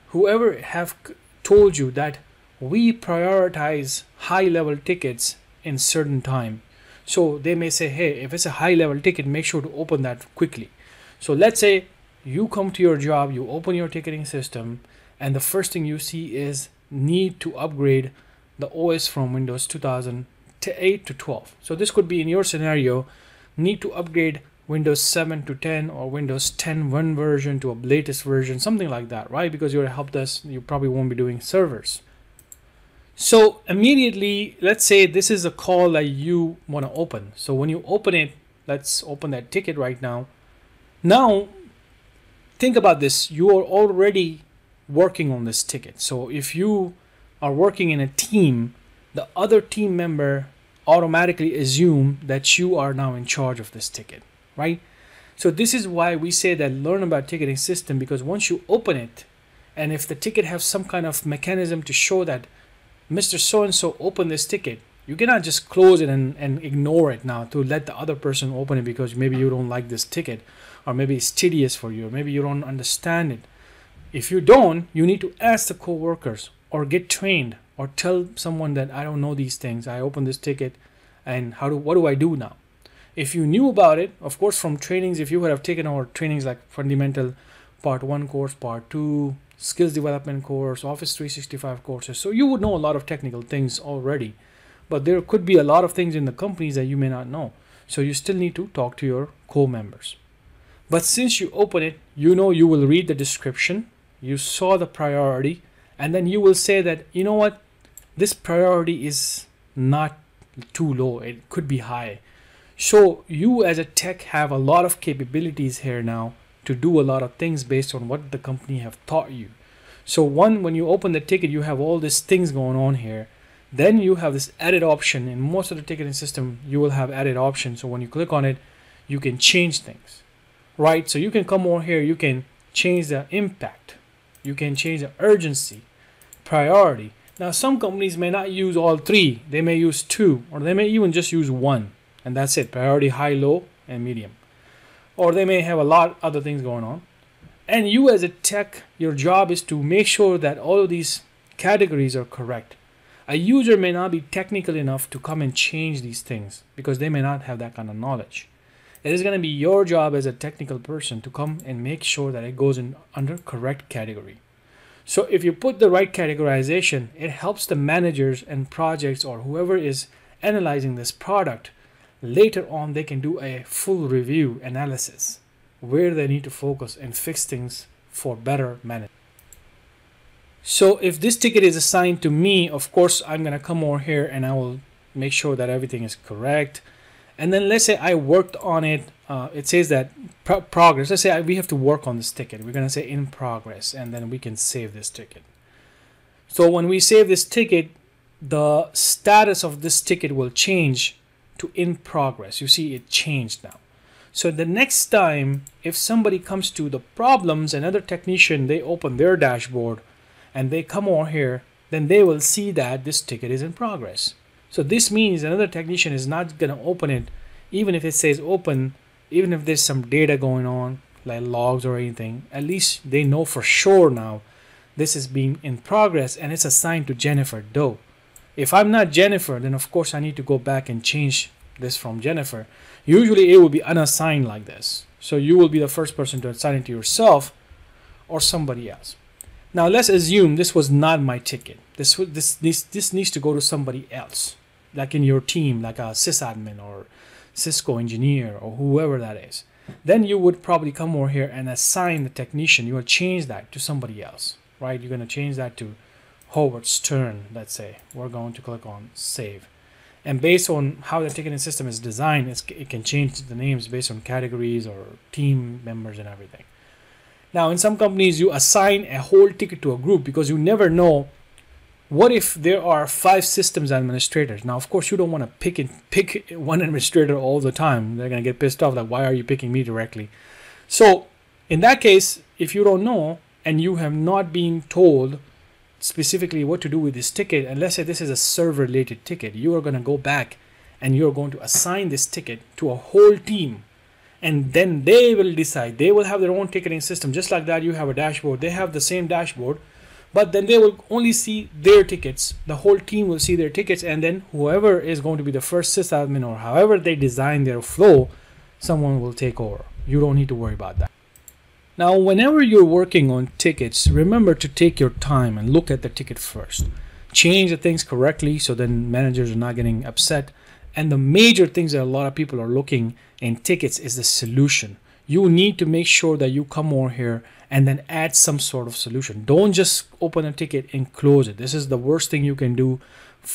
whoever have told you that we prioritize high level tickets in certain time. So they may say, hey, if it's a high level ticket, make sure to open that quickly. So let's say you come to your job, you open your ticketing system, and the first thing you see is need to upgrade the OS from Windows 2008 to 12. So this could be, in your scenario, need to upgrade Windows 7 to 10 or Windows 10 1 version to a latest version, something like that, right? Because you're a help desk, you probably won't be doing servers. So immediately, let's say this is a call that you want to open. So when you open it, let's open that ticket right now. Now, think about this. You are already working on this ticket. So if you are working in a team, the other team member automatically assume that you are now in charge of this ticket, right? So this is why we say that learn about ticketing system, because once you open it, and if the ticket has some kind of mechanism to show that Mr. So-and-so opened this ticket, you cannot just close it and ignore it now to let the other person open it because maybe you don't like this ticket, or maybe it's tedious for you, or maybe you don't understand it. If you don't, you need to ask the co-workers or get trained or tell someone that I don't know these things. I opened this ticket and what do I do now? If you knew about it, of course, from trainings, if you would have taken our trainings like fundamental part 1 course, part 2, skills development course, Office 365 courses, so you would know a lot of technical things already. But there could be a lot of things in the companies that you may not know. So you still need to talk to your co-members. But since you open it, you know you will read the description, you saw the priority, and then you will say that, you know what, this priority is not too low, it could be high. So you as a tech have a lot of capabilities here now to do a lot of things based on what the company have taught you. So when you open the ticket, you have all these things going on here. Then you have this edit option. In most of the ticketing system, you will have edit options. So when you click on it, you can change things, right? So you can come over here, you can change the impact, you can change the urgency, priority. Now some companies may not use all three, they may use 2, or they may even just use 1, and that's it, priority, high, low, and medium. Or they may have a lot other things going on. And you as a tech, your job is to make sure that all of these categories are correct. A user may not be technical enough to come and change these things because they may not have that kind of knowledge. It is going to be your job as a technical person to come and make sure that it goes in under correct category. So if you put the right categorization, it helps the managers and projects or whoever is analyzing this product, later on they can do a full review analysis where they need to focus and fix things for better management. So if this ticket is assigned to me, of course, I'm going to come over here and I will make sure that everything is correct. And then let's say I worked on it. It says that progress. Let's say we have to work on this ticket. We're going to say in progress, and then we can save this ticket. So when we save this ticket, the status of this ticket will change to in progress. You see it changed now. So the next time, if somebody comes to the problems, another technician, they open their dashboard and they come over here, then they will see that this ticket is in progress. So this means another technician is not going to open it, even if it says open, even if there's some data going on, like logs or anything, at least they know for sure now this is being in progress and it's assigned to Jennifer Doe. If I'm not Jennifer, then of course I need to go back and change this from Jennifer. Usually it will be unassigned like this. So you will be the first person to assign it to yourself or somebody else. Now let's assume this was not my ticket. This needs to go to somebody else, like in your team, like a sysadmin or Cisco engineer or whoever that is. Then you would probably come over here and assign the technician. You will change that to somebody else, right? You're going to change that to Howard Stern, let's say. We're going to click on save. And based on how the ticketing system is designed, it can change the names based on categories or team members and everything. Now, in some companies, you assign a whole ticket to a group because you never know what if there are 5 systems administrators. Now, of course, you don't want to pick one administrator all the time. They're going to get pissed off, like, why are you picking me directly? So in that case, if you don't know and you have not been told specifically what to do with this ticket, and let's say this is a server related ticket, you are going to go back and you're going to assign this ticket to a whole team, and then they will decide. They will have their own ticketing system. Just like that, you have a dashboard, they have the same dashboard, but then they will only see their tickets. The whole team will see their tickets, and then whoever is going to be the first sysadmin or however they design their flow, someone will take over. You don't need to worry about that. Now, whenever you're working on tickets, remember to take your time and look at the ticket first. Change the things correctly so then managers are not getting upset. And the major things that a lot of people are looking in tickets is the solution. You need to make sure that you come over here and then add some sort of solution. Don't just open a ticket and close it. This is the worst thing you can do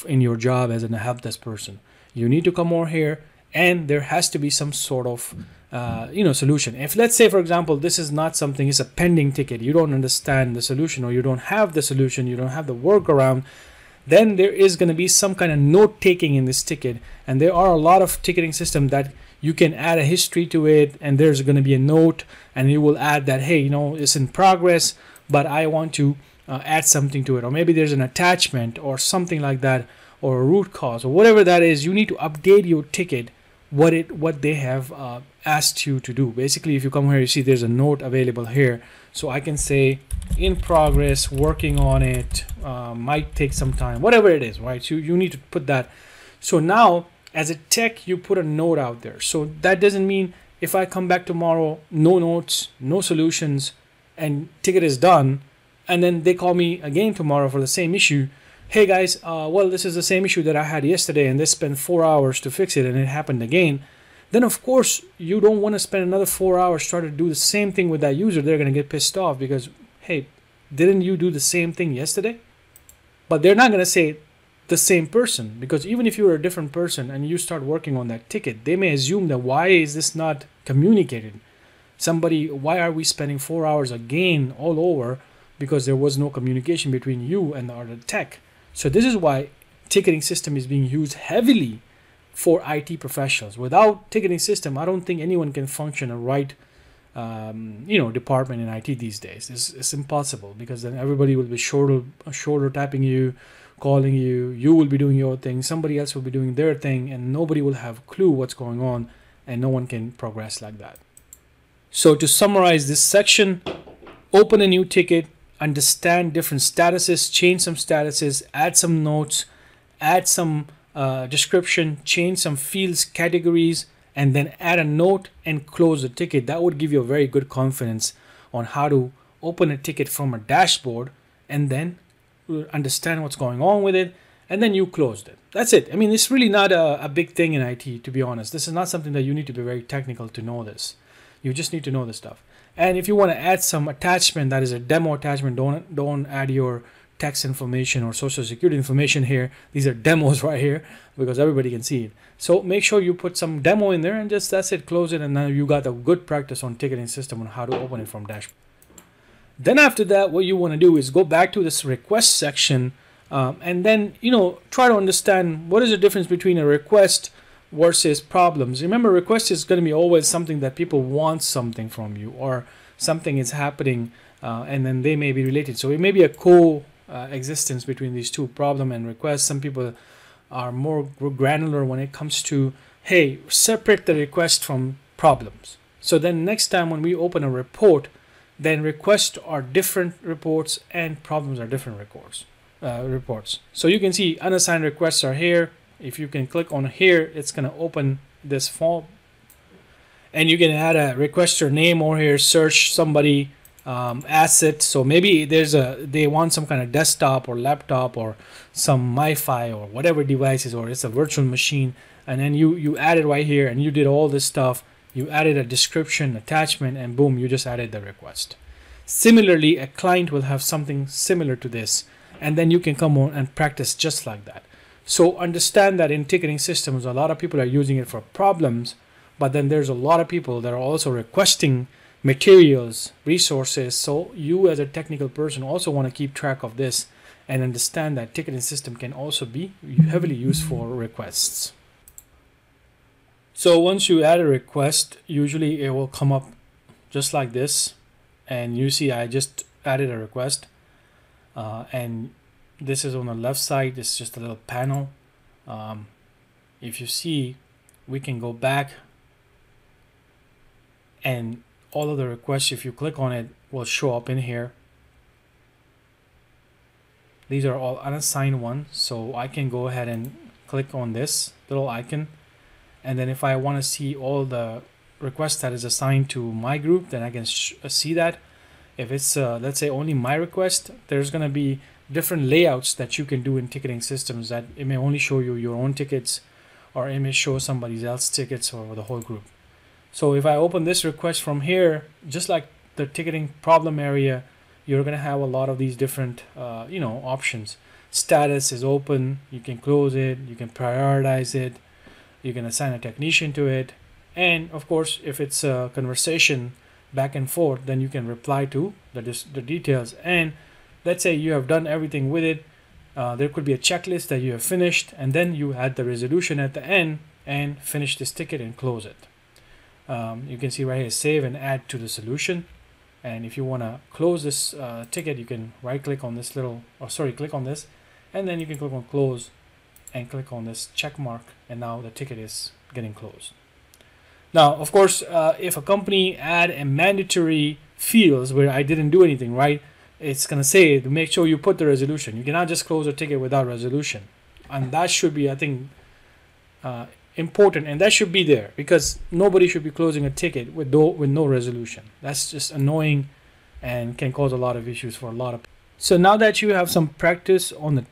in your job as a help desk person. You need to come over here and there has to be some sort of solution. If, let's say, for example, this is not something, it's a pending ticket, you don't understand the solution or you don't have the solution, you don't have the workaround, then there is going to be some kind of note taking in this ticket. And there are a lot of ticketing systems that you can add a history to it, and there's going to be a note and you will add that, hey, it's in progress, but I want to add something to it. Or maybe there's an attachment or something like that, or a root cause or whatever that is. You need to update your ticket what they have asked you to do. Basically, if you come here, you see there's a note available here, so I can say in progress, working on it, might take some time, whatever it is, right? So you need to put that. So now as a tech, you put a note out there. So that doesn't mean if I come back tomorrow, no notes, no solutions, and ticket is done, and then they call me again tomorrow for the same issue. Hey guys, well, this is the same issue that I had yesterday and they spent 4 hours to fix it and it happened again. Then of course you don't want to spend another 4 hours trying to do the same thing with that user. They're going to get pissed off because, hey, didn't you do the same thing yesterday? But they're not going to say the same person, because even if you're a different person and you start working on that ticket, they may assume that why is this not communicated? Why are we spending 4 hours again all over? Because there was no communication between you and the other tech. So this is why ticketing system is being used heavily for IT professionals. Without ticketing system, I don't think anyone can function a right department in IT these days. It's impossible, because then everybody will be shoulder tapping you, calling you. You will be doing your thing, somebody else will be doing their thing, and nobody will have a clue what's going on, and no one can progress like that. So to summarize this section, open a new ticket, understand different statuses, change some statuses, add some notes, add some description, change some fields, categories, and then add a note and close the ticket. That would give you a very good confidence on how to open a ticket from a dashboard and then understand what's going on with it, and then you closed it. That's it. I mean, it's really not a big thing in IT, to be honest. This is not something that you need to be very technical to know this. You just need to know this stuff. And if you want to add some attachment, that is a demo attachment, don't add your tax information or social security information here. These are demos right here because everybody can see it. So make sure you put some demo in there and just, that's it, close it, and now you got a good practice on ticketing system on how to open it from dashboard. Then after that, what you want to do is go back to this request section, and then, you know, try to understand what is the difference between a request versus problems. Remember, request is going to be always something that people want something from you, or something is happening, and then they may be related. So it may be a coexistence between these two, problem and request. Some people are more granular when it comes to, hey, separate the request from problems. So then next time when we open a report, then requests are different reports and problems are different reports. So you can see unassigned requests are here. If you can click on here, it's going to open this form, and you can add a requester name or here, search somebody, asset. So maybe they want some kind of desktop or laptop or some MiFi or whatever devices, or it's a virtual machine, and then you add it right here, and you did all this stuff. You added a description, attachment, and boom, you just added the request. Similarly, a client will have something similar to this, and then you can come on and practice just like that. So understand that in ticketing systems, a lot of people are using it for problems, but then there's a lot of people that are also requesting materials, resources. So you as a technical person also want to keep track of this and understand that ticketing system can also be heavily used for requests. So once you add a request, usually it will come up just like this, and you see I just added a request, and this is on the left side. It's just a little panel. If you see, we can go back, and all of the requests, if you click on it, will show up in here. These are all unassigned ones, so I can go ahead and click on this little icon, and then if I want to see all the requests that is assigned to my group, then I can see that. If it's let's say only my request, there's going to be different layouts that you can do in ticketing systems, that it may only show you your own tickets, or it may show somebody else's tickets, or the whole group. So if I open this request from here, just like the ticketing problem area, you're going to have a lot of these different options. Status is open, you can close it, you can prioritize it, you can assign a technician to it, and of course if it's a conversation back and forth, then you can reply to the details. And let's say you have done everything with it, there could be a checklist that you have finished, and then you add the resolution at the end and finish this ticket and close it. You can see right here, save and add to the solution. And if you want to close this ticket, you can right click on this click on this, and then you can click on close and click on this check mark, and now the ticket is getting closed. Now, of course, if a company add a mandatory fields where I didn't do anything, right, it's going to say to make sure you put the resolution. You cannot just close a ticket without resolution. And that should be, I think, important, and that should be there, because nobody should be closing a ticket with no resolution. That's just annoying and can cause a lot of issues for a lot of people. So now that you have some practice on the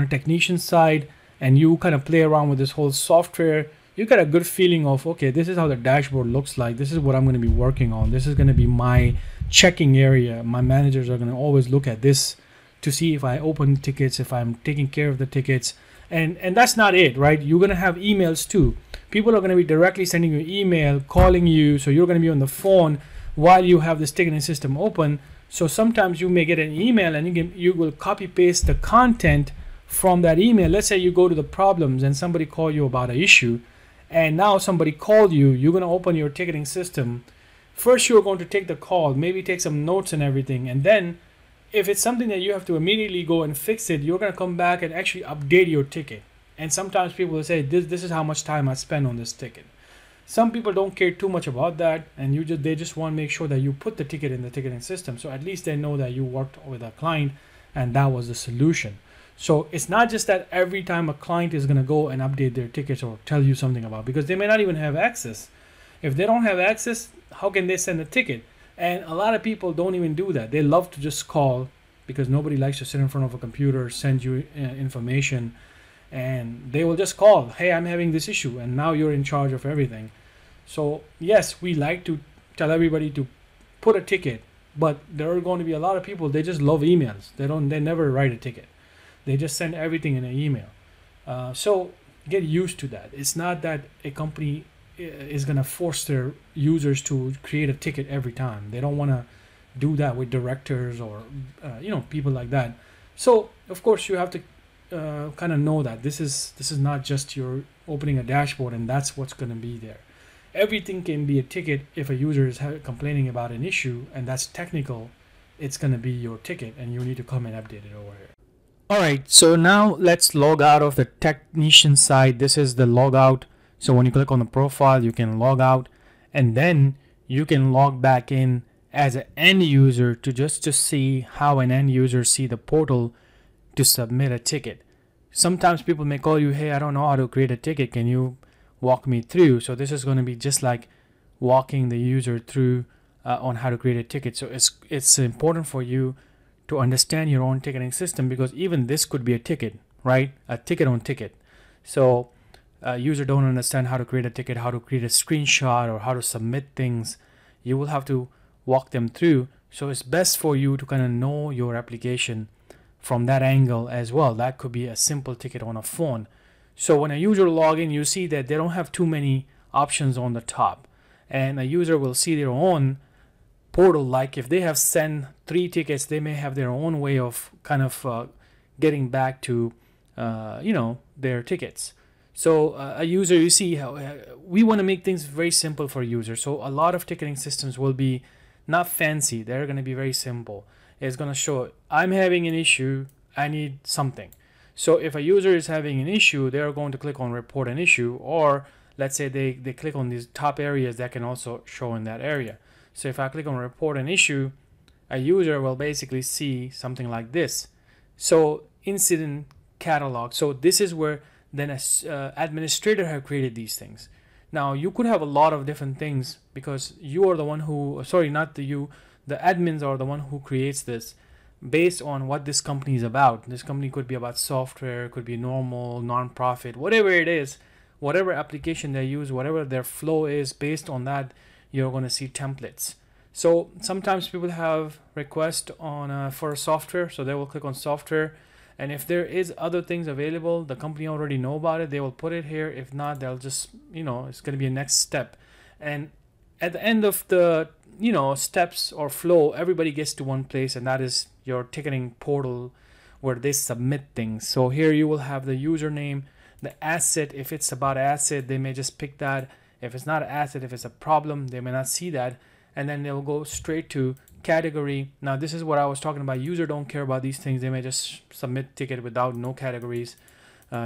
technician side, and you kind of play around with this whole software, you got a good feeling of, okay, this is how the dashboard looks like. This is what I'm going to be working on. This is going to be my checking area. My managers are going to always look at this to see if I open tickets, if I'm taking care of the tickets. And that's not it, right? You're going to have emails too. People are going to be directly sending you email, calling you. So you're going to be on the phone while you have this ticketing system open. So sometimes you may get an email, and you will copy paste the content from that email. Let's say you go to the problems and somebody call you about an issue, and now somebody called you. You're going to open your ticketing system. First, you're going to take the call, maybe take some notes and everything, and then if it's something that you have to immediately go and fix it, you're going to come back and actually update your ticket. And sometimes people will say, this is how much time I spent on this ticket. Some people don't care too much about that, and they just want to make sure that you put the ticket in the ticketing system, so at least they know that you worked with a client and that was the solution. So it's not just that every time a client is going to go and update their tickets or tell you something about, because they may not even have access. If they don't have access, how can they send a ticket? And a lot of people don't even do that. They love to just call because nobody likes to sit in front of a computer, send you information, and they will just call, hey, I'm having this issue, and now you're in charge of everything. So yes, we like to tell everybody to put a ticket, but there are going to be a lot of people, they just love emails. They never write a ticket. They just send everything in an email. So get used to that. It's not that a company is going to force their users to create a ticket every time. They don't want to do that with directors or people like that. So of course you have to kind of know that this is not just you're opening a dashboard and that's what's going to be there. Everything can be a ticket. If a user is complaining about an issue and that's technical, it's going to be your ticket and you need to come and update it over here. All right, so now let's log out of the technician side. This is the log out. So when you click on the profile, you can log out, and then you can log back in as an end user to see how an end user see the portal to submit a ticket. Sometimes people may call you, hey, I don't know how to create a ticket. Can you walk me through? So this is going to be just like walking the user through on how to create a ticket. So it's important for you to understand your own ticketing system, because even this could be a ticket, right? A ticket on ticket. So user don't understand how to create a ticket, how to create a screenshot, or how to submit things. You will have to walk them through. So it's best for you to kind of know your application from that angle as well. That could be a simple ticket on a phone. So when a user log in, you see that they don't have too many options on the top, and a user will see their own portal. Like if they have sent 3 tickets, they may have their own way of kind of getting back to their tickets. So a user, you see how we want to make things very simple for users. So a lot of ticketing systems will be not fancy. They're going to be very simple. It's going to show, I'm having an issue, I need something. So if a user is having an issue, they're going to click on report an issue, or let's say they click on these top areas that can also show in that area. So if I click on report an issue, a user will basically see something like this. So incident catalog. So this is where then an administrator have created these things. Now you could have a lot of different things, because you are the one who, sorry, not the admins are the one who creates this based on what this company is about. This company could be about software, could be normal, non-profit, whatever it is, whatever application they use, whatever their flow is, based on that, you're going to see templates. So sometimes people have requests on for software, so they will click on software, and if there is other things available, the company already know about it, they will put it here. If not, they'll just, it's going to be a next step. And at the end of the steps or flow, everybody gets to one place, and that is your ticketing portal where they submit things. So here you will have the username, the asset. If it's about asset, they may just pick that. If it's not an asset, if it's a problem, they may not see that, and then they'll go straight to category. Now this is what I was talking about. User don't care about these things. They may just submit ticket without no categories.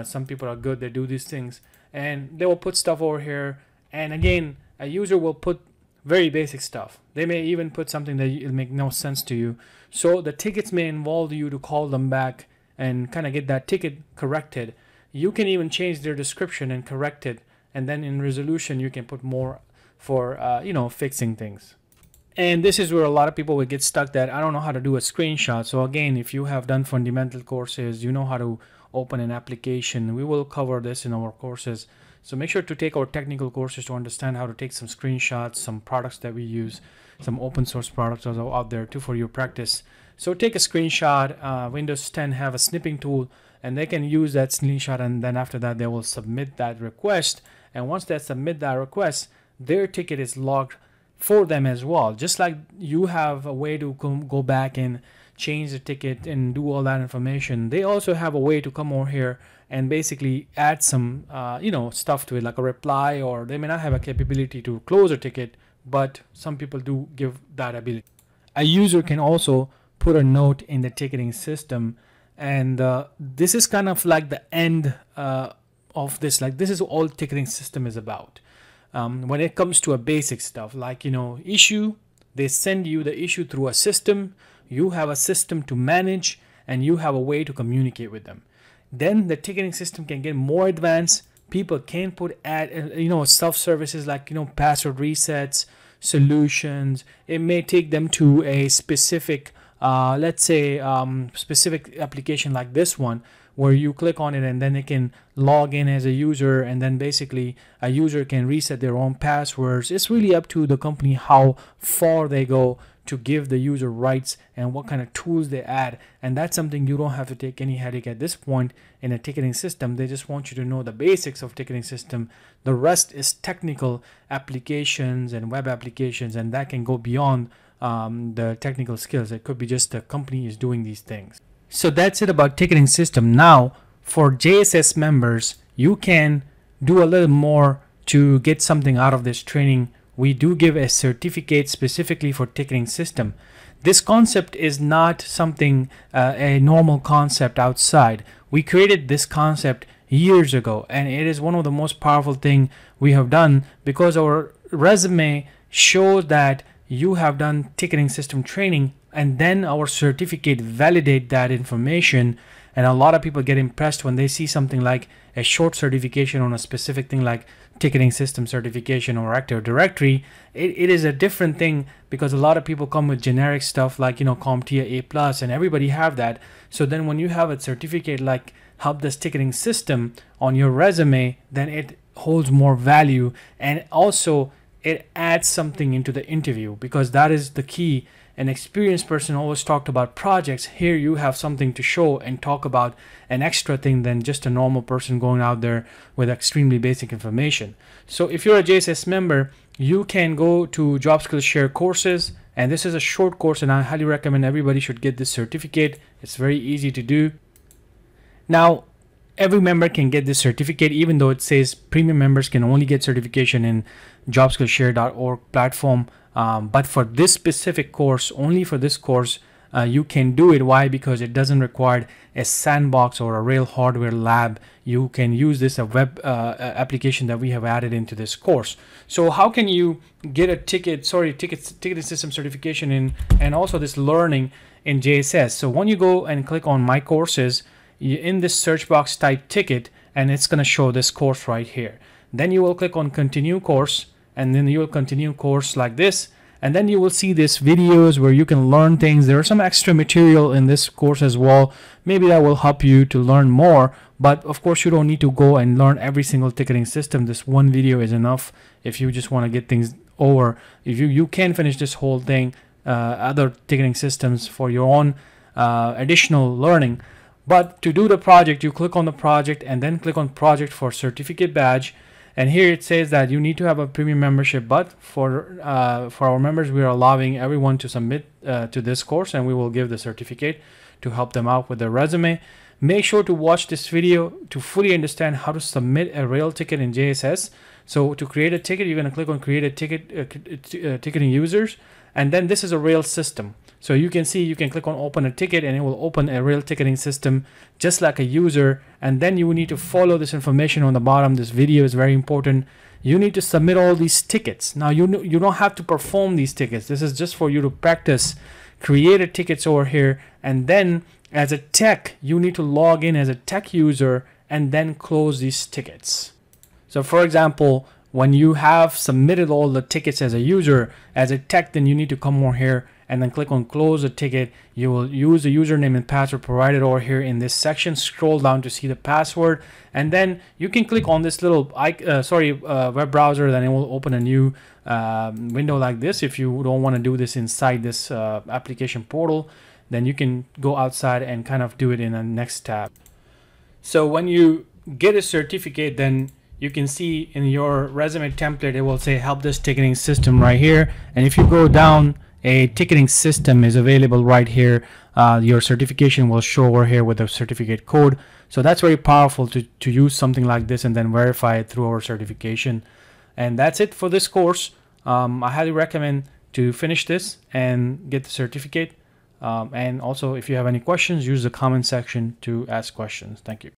Some people are good, they do these things, and they will put stuff over here. And again, a user will put very basic stuff. They may even put something that will make no sense to you. So the tickets may involve you to call them back and kind of get that ticket corrected. You can even change their description and correct it, and then in resolution you can put more for fixing things. And this is where a lot of people will get stuck, that I don't know how to do a screenshot. So again, if you have done fundamental courses, you know how to open an application. We will cover this in our courses. So make sure to take our technical courses to understand how to take some screenshots, some products that we use, some open source products are out there too for your practice. So take a screenshot. Windows 10 have a snipping tool, and they can use that screenshot, and then after that they will submit that request. And once they submit that request, their ticket is logged for them as well. Just like you have a way to go back and change the ticket and do all that information, they also have a way to come over here and basically add some stuff to it, like a reply, or they may not have a capability to close a ticket, but some people do give that ability. A user can also put a note in the ticketing system, and this is kind of like the end of this. Like, this is all ticketing system is about. When it comes to a basic stuff like issue, they send you the issue through a system. You have a system to manage, and you have a way to communicate with them. Then the ticketing system can get more advanced. People can put self-services like password resets, solutions. It may take them to a specific let's say specific application like this one, where you click on it and then it can log in as a user, and then basically a user can reset their own passwords. It's really up to the company how far they go to give the user rights and what kind of tools they add, and that's something you don't have to take any headache at this point in a ticketing system. They just want you to know the basics of ticketing system. The rest is technical applications and web applications, and that can go beyond the technical skills. It could be just the company is doing these things. So that's it about ticketing system. Now for JSS members, you can do a little more to get something out of this training. We do give a certificate specifically for ticketing system. This concept is not something a normal concept outside. We created this concept years ago, and it is one of the most powerful thing we have done, because our resume shows that you have done ticketing system training, and then our certificate validate that information. And a lot of people get impressed when they see something like a short certification on a specific thing like ticketing system certification or Active Directory. It is a different thing, because a lot of people come with generic stuff like, you know, CompTIA A+, and everybody have that. So then when you have a certificate like Help Desk Ticketing System on your resume, then it holds more value, and also it adds something into the interview, because that is the key. An experienced person always talked about projects. Here you have something to show and talk about, an extra thing than just a normal person going out there with extremely basic information. So if you're a JSS member, you can go to Job Skills Share courses, and this is a short course, and I highly recommend everybody should get this certificate. It's very easy to do. Now every member can get this certificate, even though it says premium members can only get certification in jobskillshare.org platform. But for this specific course, only for this course, you can do it. Why? Because it doesn't require a sandbox or a real hardware lab. You can use this a web application that we have added into this course. So how can you get a ticketing system certification in, and also this learning in JSS? So when you go and click on My Courses, in this search box type ticket, and it's going to show this course right here. Then you will click on Continue Course, and then you will continue course like this, and then you will see this videos where you can learn things. There are some extra material in this course as well. Maybe that will help you to learn more, but of course you don't need to go and learn every single ticketing system. This one video is enough if you just want to get things over. If you can finish this whole thing, other ticketing systems for your own additional learning. But to do the project, you click on the project and then click on project for certificate badge. And here it says that you need to have a premium membership, but for our members, we are allowing everyone to submit to this course, and we will give the certificate to help them out with their resume. Make sure to watch this video to fully understand how to submit a real ticket in JSS. So to create a ticket, you're going to click on create a ticket, ticketing users, and then this is a real system. So you can see, you can click on open a ticket, and it will open a real ticketing system just like a user. And then you will need to follow this information on the bottom. This video is very important. You need to submit all these tickets. Now you don't have to perform these tickets. This is just for you to practice. Create a tickets over here, and then as a tech, you need to log in as a tech user and then close these tickets. So for example, when you have submitted all the tickets as a user, as a tech, then you need to come over here and then click on close a ticket. You will use the username and password provided over here in this section. Scroll down to see the password, and then you can click on this little web browser. Then it will open a new window like this. If you don't want to do this inside this application portal, then you can go outside and kind of do it in a next tab. So when you get a certificate, then you can see in your resume template, it will say help this ticketing system right here. And if you go down, a ticketing system is available right here. Your certification will show over here with the certificate code. So that's very powerful to use something like this and then verify it through our certification. And that's it for this course. I highly recommend to finish this and get the certificate. And also, if you have any questions, use the comment section to ask questions. Thank you.